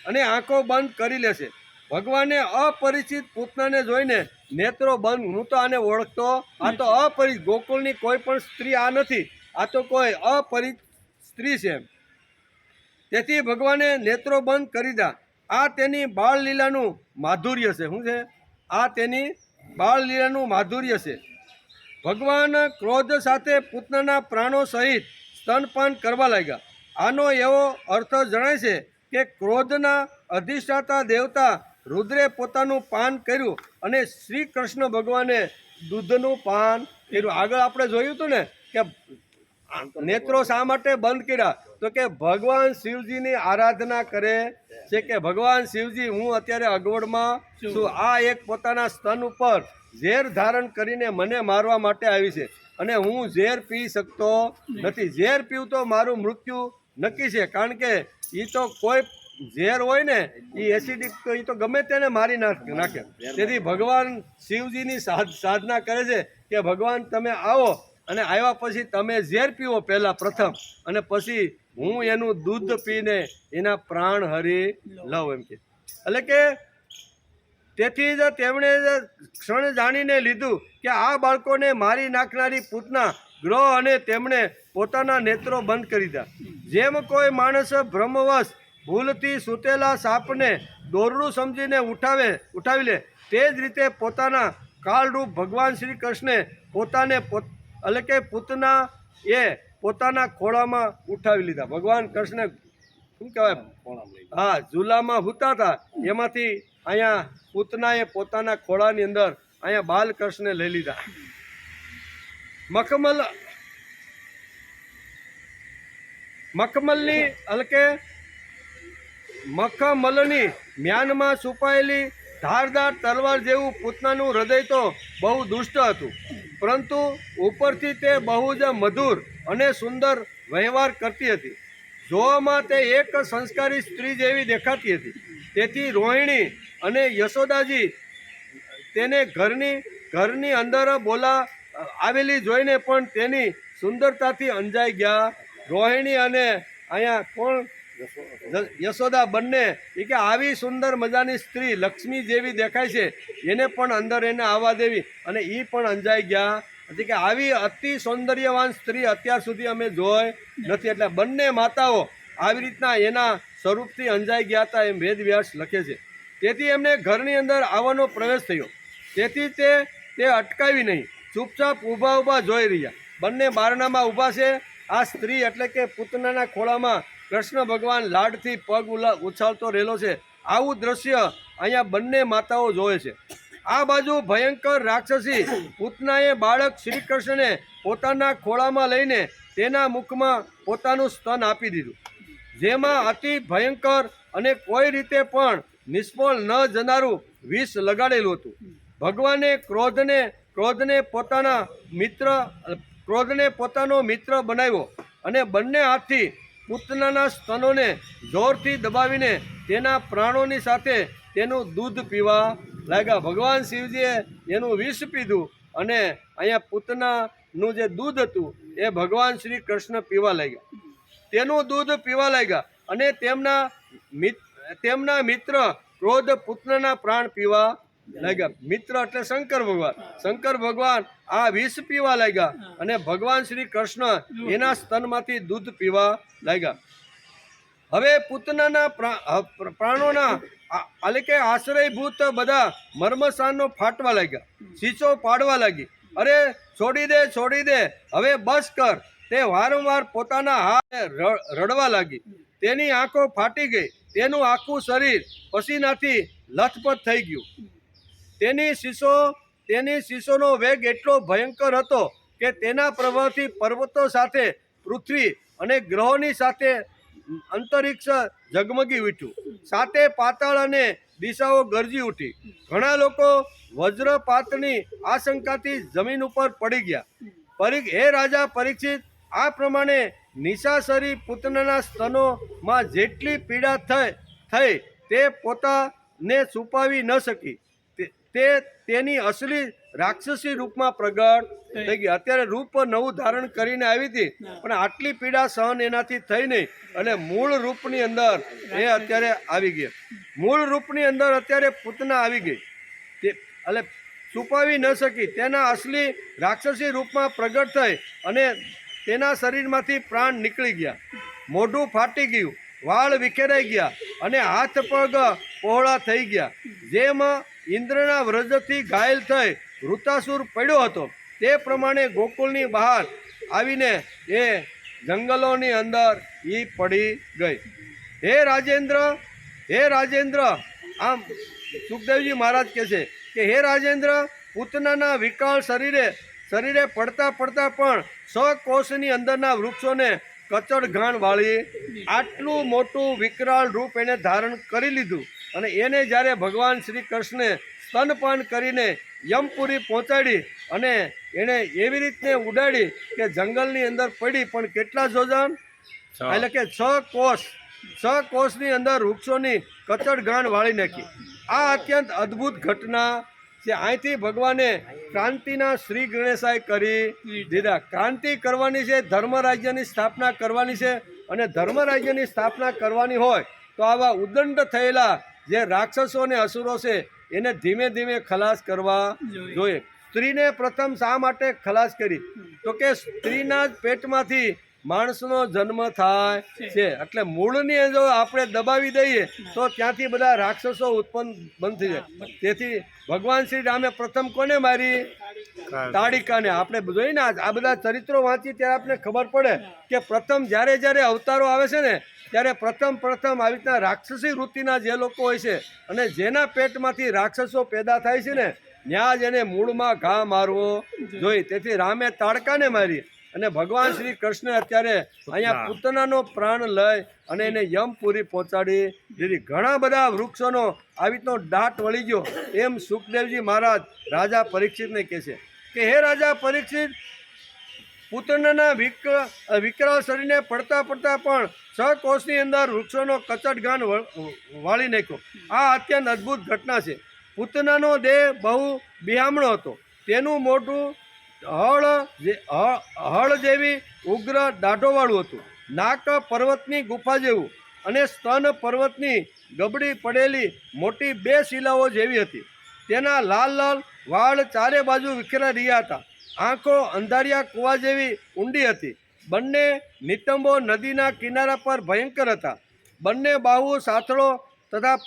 અને આંખો બંધ કરી લે છે. ભગવાને અપરિચિત પૂતનાને જોઈને નેત્રો બંધ, હું તો આને ઓળખતો, આ તો અપરિચિત, ગોકુળની કોઈ પણ સ્ત્રી આ નથી, આ તો કોઈ અપરિચિત સ્ત્રી છે. તેથી ભગવાને નેત્રો બંધ કરી દીધા. આ તેની બાળલીલાનું માધુર્ય છે. શું છે? આ તેની બાળલીલાનું માધુર્ય છે. ભગવાન ક્રોધ સાથે પૂતનાના પ્રાણો સહિત સ્તનપાન કરવા લાગ્યા. આનો એવો અર્થ જણાય છે કે ક્રોધના અધિષ્ઠાતા દેવતા રુદ્રે પોતાનું પાન કર્યું અને શ્રી કૃષ્ણ ભગવાને દૂધનું પાન કર્યું. આગળ આપણે જોયું હતું ને કે નેત્રો શા માટે બંધ કર્યા, તો કે ભગવાન શિવજીની આરાધના કરે છે કે ભગવાન શિવજી હું અત્યારે અગવડમાં છું, આ એક પોતાના સ્તન ઉપર ઝેર ધારણ કરીને મને મારવા માટે આવી છે અને હું ઝેર પી શકતો નથી. ઝેર પીવું તો મારું મૃત્યુ નક્કી છે, કારણ કે એ તો કોઈ ઝેર હોય ને એ એસિડિક તો એ તો ગમે તેને મારી નાખે. તેથી ભગવાન શિવજીની સાધના કરે છે કે ભગવાન તમે આવો અને આવ્યા પછી તમે ઝેર પીવો પહેલાં પ્રથમ, અને પછી હું એનું દૂધ પીને એના પ્રાણ હરી લઉં એમ કે. એટલે કે તેથી જ તેમણે ક્ષણ જાણીને લીધું કે આ બાળકોને મારી નાખનારી પૂતના ગ્રહ, અને તેમણે પોતાના નેત્રો બંધ કરી દીધા. જેમ કોઈ માણસ ભ્રમવશ ભૂલથી સૂતેલા સાપને દોરડું સમજીને ઉઠાવી લે, તે જ રીતે પોતાના કાળરૂપ ભગવાન શ્રી કૃષ્ણે પોતાને એટલે કે પૂતના એ પોતાના ખોળામાં ઉઠાવી લીધા. ભગવાન કૃષ્ણ શું કહેવાય, હા, ઝૂલામાં હૂતા હતા, એમાંથી અહીંયા પૂતનાએ પોતાના ખોળાની અંદર અહીંયા બાલકૃષ્ણને લઈ લીધા. મખમલની મ્યાનમાં છુપાયેલી ધારદાર તલવાર જેવું પૂતનાનું હૃદય તો બહુ દુષ્ટ હતું, પરંતુ ઉપરથી તે બહુ જ મધુર અને સુંદર વ્યવહાર કરતી હતી. જોવામાં તે એક સંસ્કારી સ્ત્રી જેવી દેખાતી હતી. તેથી રોહિણી અને યશોદાજી તેને ઘરની અંદર આવેલી જોઈને પણ તેની સુંદરતાથી અંજાઈ ગયા. રોહિણી અને અહીંયા કોણ, યશોદા બંને એ કે આવી સુંદર મજાની સ્ત્રી લક્ષ્મી જેવી દેખાય છે, એને પણ અંદર એને આવવા દેવી, અને એ પણ અંજાઈ ગયા. એટલે કે આવી અતિ સૌંદર્યવાન સ્ત્રી અત્યાર સુધી અમે જોઈ નથી. એટલે બંને માતાઓ આવી રીતના એના સ્વરૂપથી અંજાઈ ગયા હતા એમ વેદવ્યાસ લખે છે. તેથી એમને ઘરની અંદર આવવાનો પ્રવેશ થયો. તેથી તે અટકાવી નહીં, ચૂપચાપ ઊભા જોઈ રહ્યા. બંને બારણામાં ઊભા છે. આ સ્ત્રી એટલે કે પૂતનાના ખોળામાં કૃષ્ણ ભગવાન લાડથી પગ ઉછાળતો રહેલો છે. આવું દ્રશ્ય અહીંયા બંને માતાઓ જોવે છે. આ બાજુ ભયંકર રાક્ષસી પૂતનાએ બાળક શ્રી કૃષ્ણને પોતાના ખોળામાં લઈને તેના મુખમાં પોતાનું સ્તન આપી દીધું, જેમાં અતિ ભયંકર અને કોઈ રીતે પણ નિષ્ફળ ન જનારું વિષ લગાડેલું હતું. ભગવાને ક્રોધને પોતાનો મિત્ર બનાવ્યો અને બંને હાથથી પૂતનાના સ્તનોને જોરથી દબાવીને તેના પ્રાણોની સાથે તેનું દૂધ પીવા લાગ્યા. ભગવાન શિવજીએ એનું વિષ પીધું અને અહીંયા પૂતનાનું જે દૂધ હતું એ ભગવાન શ્રી કૃષ્ણ પીવા લાગ્યા. તેનું દૂધ પીવા લાગ્યા અને તેમના મિત્ર ક્રોધ પૂતનાના પ્રાણ પીવા લાગ્યા. મિત્ર એટલે શંકર ભગવાન આ વિષ પીવા લાગ્યા અને ભગવાન શ્રી કૃષ્ણ એના સ્તનમાંથી દૂધ પીવા લાગ્યા. હવે પૂતનાના પ્રાણોના એટલે કે આશ્રયભૂત બધા મર્મસ્થાનો ફાટવા લાગ્યા, શીશો પાડવા લાગી. અરે છોડી દે હવે બસ કર. તે વારંવાર પોતાના હાથ રડવા લાગી. તેની આંખો ફાટી ગઈ, તેનું આખું શરીર પસીનાથી લથપથ થઈ ગયું. તેની શીશોનો વેગ એટલો ભયંકર હતો કે તેના પ્રભાવથી પર્વતો સાથે પૃથ્વી અને ગ્રહોની સાથે અંતરિક્ષ ઝગમગી ઉઠ્યું. સાથે પાતાળ અને દિશાઓ ગરજી ઉઠી. ઘણા લોકો વજ્રપાતની આશંકાથી જમીન ઉપર પડી ગયા. હે રાજા પરીક્ષિત, આ પ્રમાણે નિશાચરી પૂતનાના સ્તનોમાં જેટલી પીડા થઈ તે પોતાને છુપાવી ન શકી. તે તેની અસલી રાક્ષસી રૂપમાં પ્રગટ થઈ ગઈ. અત્યારે રૂપ નવું ધારણ કરીને આવી હતી, પણ આટલી પીડા સહન એનાથી થઈ નહીં અને મૂળ રૂપની અંદર એ અત્યારે આવી ગઈ. મૂળ રૂપની અંદર અત્યારે પૂતના આવી ગઈ. એટલે છુપાવી ન શકી. તેના અસલી રાક્ષસી રૂપમાં પ્રગટ થઈ અને તેના શરીરમાંથી પ્રાણ નીકળી ગયા. મોઢું ફાટી ગયું, વાળ વિખેરાઈ ગયા અને હાથ પગ પહોળા થઈ ગયા. જેમ ઇન્દ્રના વ્રજથી ઘાયલ થઈ વૃતાસુર પડ્યો હતો તે પ્રમાણે ગોકુળની બહાર આવીને એ જંગલોની અંદર એ પડી ગઈ. હે રાજેન્દ્ર, આમ સુખદેવજી મહારાજ કહે છે કે હે રાજેન્દ્ર, પૂતનાના વિકરાળ શરીરે પડતા પણ 6 કોષની અંદરના વૃક્ષોને કચડ ઘાણ વાળી આટલું મોટું વિકરાળ રૂપ એને ધારણ કરી લીધું. અને એને જ્યારે ભગવાન શ્રી કૃષ્ણે સ્તનપાન કરીને યમપુરી પહોંચાડી અને એણે એવી રીતે ઉડાડી કે જંગલની અંદર પડી. પણ કેટલા જોજન? એટલે કે 6 કોષની અંદર વૃક્ષોની કચડ ઘાણ વાળી નાખી. આ અત્યંત અદ્ભુત ઘટના છે. અહીંથી ભગવાને ક્રાંતિના શ્રી ગણેશાય કરી દીધા. ક્રાંતિ કરવાની છે, ધર્મ રાજ્યની સ્થાપના કરવાની છે. અને ધર્મ રાજ્યની સ્થાપના કરવાની હોય તો આવા ઉદંડ થયેલા જે રાક્ષસો અને અસુરો છે એને ધીમે ધીમે ખલાસ કરવા જોઈએ. સ્ત્રીને પ્રથમ શા માટે ખલાસ કરી? તો કે સ્ત્રીના જ પેટમાંથી માણસનો જન્મ થાય છે. એટલે મૂળની જો આપણે દબાવી દઈએ તો ત્યાંથી બધા રાક્ષસો ઉત્પન્ન બંધ થઈ જાય. તેથી ભગવાન શ્રી રામે પ્રથમ કોને મારી? તાડિકાને. આપણે જોઈએ ને આ બધા ચરિત્રો વાંચી ત્યારે આપણે ખબર પડે કે પ્રથમ જ્યારે અવતારો આવે છે ને ત્યારે પ્રથમ આવી રીતના રાક્ષસી વૃત્તિના જે લોકો હોય છે અને જેના પેટમાંથી રાક્ષસો પેદા થાય છે ને ત્યાં જ એને મૂળમાં ઘા મારવો જોઈએ. તેથી રામે તાડકાને મારી અને ભગવાન શ્રી કૃષ્ણ અત્યારે અહીંયા પૂતનાનો પ્રાણ લઈ અને એને યમપુરી પહોંચાડી દીધી. ઘણા બધા વૃક્ષોનો આવી રીતનો દાટ વળી ગયો. એમ સુખદેવજી મહારાજ રાજા પરીક્ષિતને કહે છે કે હે રાજા પરીક્ષિત, પૂતનાના વિકરાળ શરીરને પડતા પણ 6 કોષની અંદર વૃક્ષોનો કચડ ઘાણ વાળી નાખ્યો. આ અત્યંત અદ્ભુત ઘટના છે. પૂતનાનો દેહ બહુ બિહામણો હતો. તેનું મોઢું હળ જેવી ઉગ્ર દાઢોવાળું હતું. નાક પર્વતની ગુફા જેવું અને સ્તન પર્વતની ગબડી પડેલી મોટી 2 શિલાઓ જેવી હતી. તેના લાલ વાળ ચારે બાજુ વિખેરાઈ રહ્યા હતા. આંખો અંધારિયા કૂવા જેવી ઊંડી હતી. બંને નિતંબો નદીના કિનારા પર ભયંકર હતા. બંને બાહુ સાથળો તથા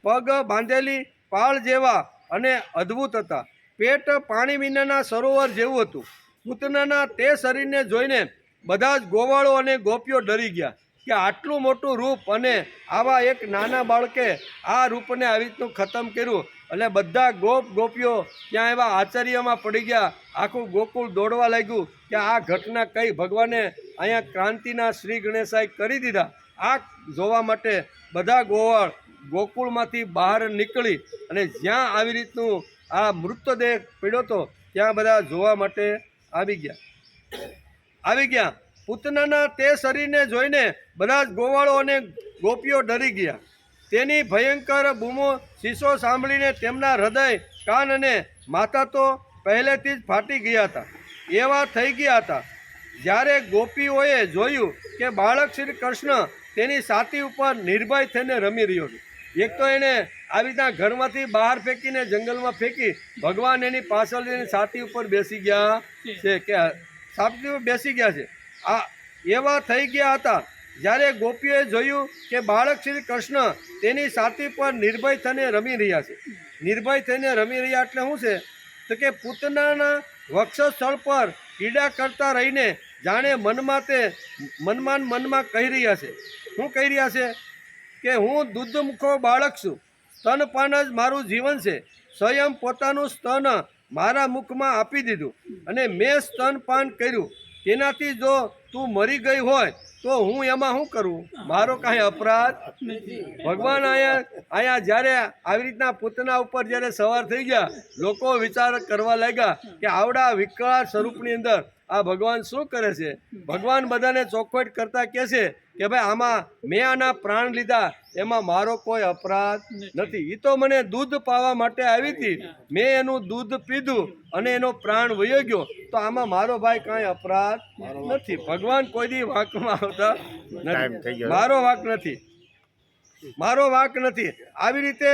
પગ બાંધેલી પાળ જેવા અને અદ્ભુત હતા. પેટ પાણી વિનાના સરોવર જેવું હતું. પૂતનાના તે શરીરને જોઈને બધા જ ગોવાળો અને ગોપીઓ ડરી ગયા કે આટલું મોટું રૂપ અને આવા એક નાના બાળકે આ રૂપને આવી રીતનું ખતમ કર્યું. એટલે બધા ગોપીઓ ત્યાં એવા આશ્ચર્યમાં પડી ગયા. આખું ગોકુળ દોડવા લાગ્યું કે આ ઘટના કઈ ભગવાને અહીંયા ક્રાંતિના શ્રી ગણેશાએ કરી દીધા. આ જોવા માટે બધા ગોવાળ ગોકુળમાંથી બહાર નીકળી અને જ્યાં આવી રીતનું આ મૃતદેહ પડ્યો હતો ત્યાં બધા જોવા માટે આવી ગયા. પૂતનાના તે શરીરને જોઈને બધા જ ગોવાળો અને ગોપીઓ ડરી ગયા. તેની ભયંકર બૂમો શીશો સાંભળીને તેમના હૃદય, કાન અને માથા તો પહેલેથી જ ફાટી ગયા હતા, એવા થઈ ગયા હતા. જ્યારે ગોપીઓએ જોયું કે બાળક શ્રી કૃષ્ણ તેની છાતી ઉપર નિર્ભય થઈને રમી રહ્યો હતો. એક તો એને આવી રીતના ઘરમાંથી બહાર ફેંકીને જંગલમાં ફેંકી ભગવાન એની પાછળ એની છાતી ઉપર બેસી ગયા છે કે છાતી ઉપર બેસી ગયા છે. આ એવા થઈ ગયા હતા. જ્યારે ગોપીઓએ જોયું કે બાળક શ્રી કૃષ્ણ તેની છાતી પર નિર્ભય થઈને રમી રહ્યા છે. નિર્ભય થઈને રમી રહ્યા એટલે શું છે તો કે પૂતનાના વક્ષસ્થળ પર પીડા કરતા રહીને જાણે મનમાં કહી રહ્યા છે. શું કહી રહ્યા છે કે હું દૂધમુખો બાળક છું, સ્તનપાન જ મારું જીવન છે. સ્વયં પોતાનું સ્તન મારા મુખમાં આપી દીધું અને મેં સ્તનપાન કર્યું. તેનાથી જો તું મરી ગઈ હોય તો હું એમાં શું કરું? મારો કાંઈ અપરાધ ભગવાન અહીંયા જ્યારે આવી રીતના પૂતના ઉપર જ્યારે સવાર થઈ ગયા, લોકો વિચાર કરવા લાગ્યા કે આવડા વિકરાળ સ્વરૂપની અંદર આ ભગવાન શું કરે છે? ભગવાન બધાને ચોખવટ કરતા કહે છે કે ભાઈ આમાં મેં આના પ્રાણ લીધા, એમાં મારો કોઈ અપરાધ નથી. એ તો મને દૂધ પાવા માટે આવી હતી, મેં એનું દૂધ પીધું અને એનો પ્રાણ વયો ગયો, તો આમાં મારો ભાઈ કાંઈ અપરાધ નથી. ભગવાન કોઈ દી વાંકમાં આવતા નથી. મારો વાંક નથી. આવી રીતે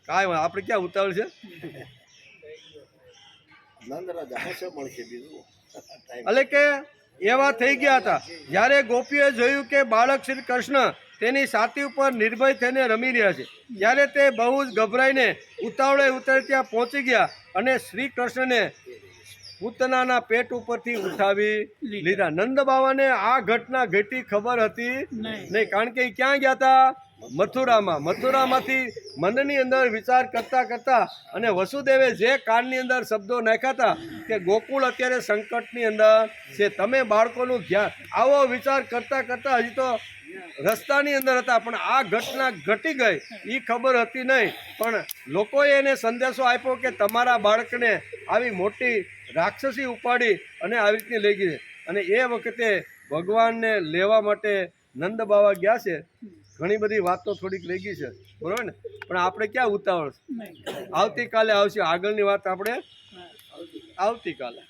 કાંઈ આપણે ક્યાં ઉતાવળ છે? એટલે કે એવા થઈ ગયા હતા. જ્યારે ગોપીએ જોયું કે બાળક શ્રી કૃષ્ણ તેની છાતી ઉપર નિર્ભય થઈને રમી રહ્યા છે, ત્યારે તે બહુ જ ગભરાઈને ઉતાવળે ત્યાં પહોંચી ગયા અને શ્રી કૃષ્ણને પૂતનાના પેટ ઉપરથી ઉઠાવી લીધા. નંદ બાવાને આ ઘટના ઘટી ખબર હતી નહીં, કારણ કે ક્યાં ગયા હતા? મથુરામાંથી મનની અંદર વિચાર કરતા અને વસુદેવે જે કાનની અંદર શબ્દો નાખ્યા હતા કે ગોકુળ અત્યારે સંકટની અંદર છે, તમે બાળકોનું ધ્યાન, આવો વિચાર કરતા હજી તો રસ્તાની અંદર હતા. પણ આ ઘટના ઘટી ગઈ એ ખબર હતી નહીં, પણ લોકોએ એને સંદેશો આપ્યો કે તમારા બાળકને આવી મોટી રાક્ષસી ઉપાડી અને આવી રીતની લઈ ગઈ. અને એ વખતે ભગવાનને લેવા માટે નંદ બાવા ગયા છે. ઘણી બધી વાતો થોડીક રહી ગઈ છે, બરોબર ને? પણ આપણે ક્યાં ઉતાવળ? આવતીકાલે આવશે. આગળની વાત આપણે આવતીકાલે.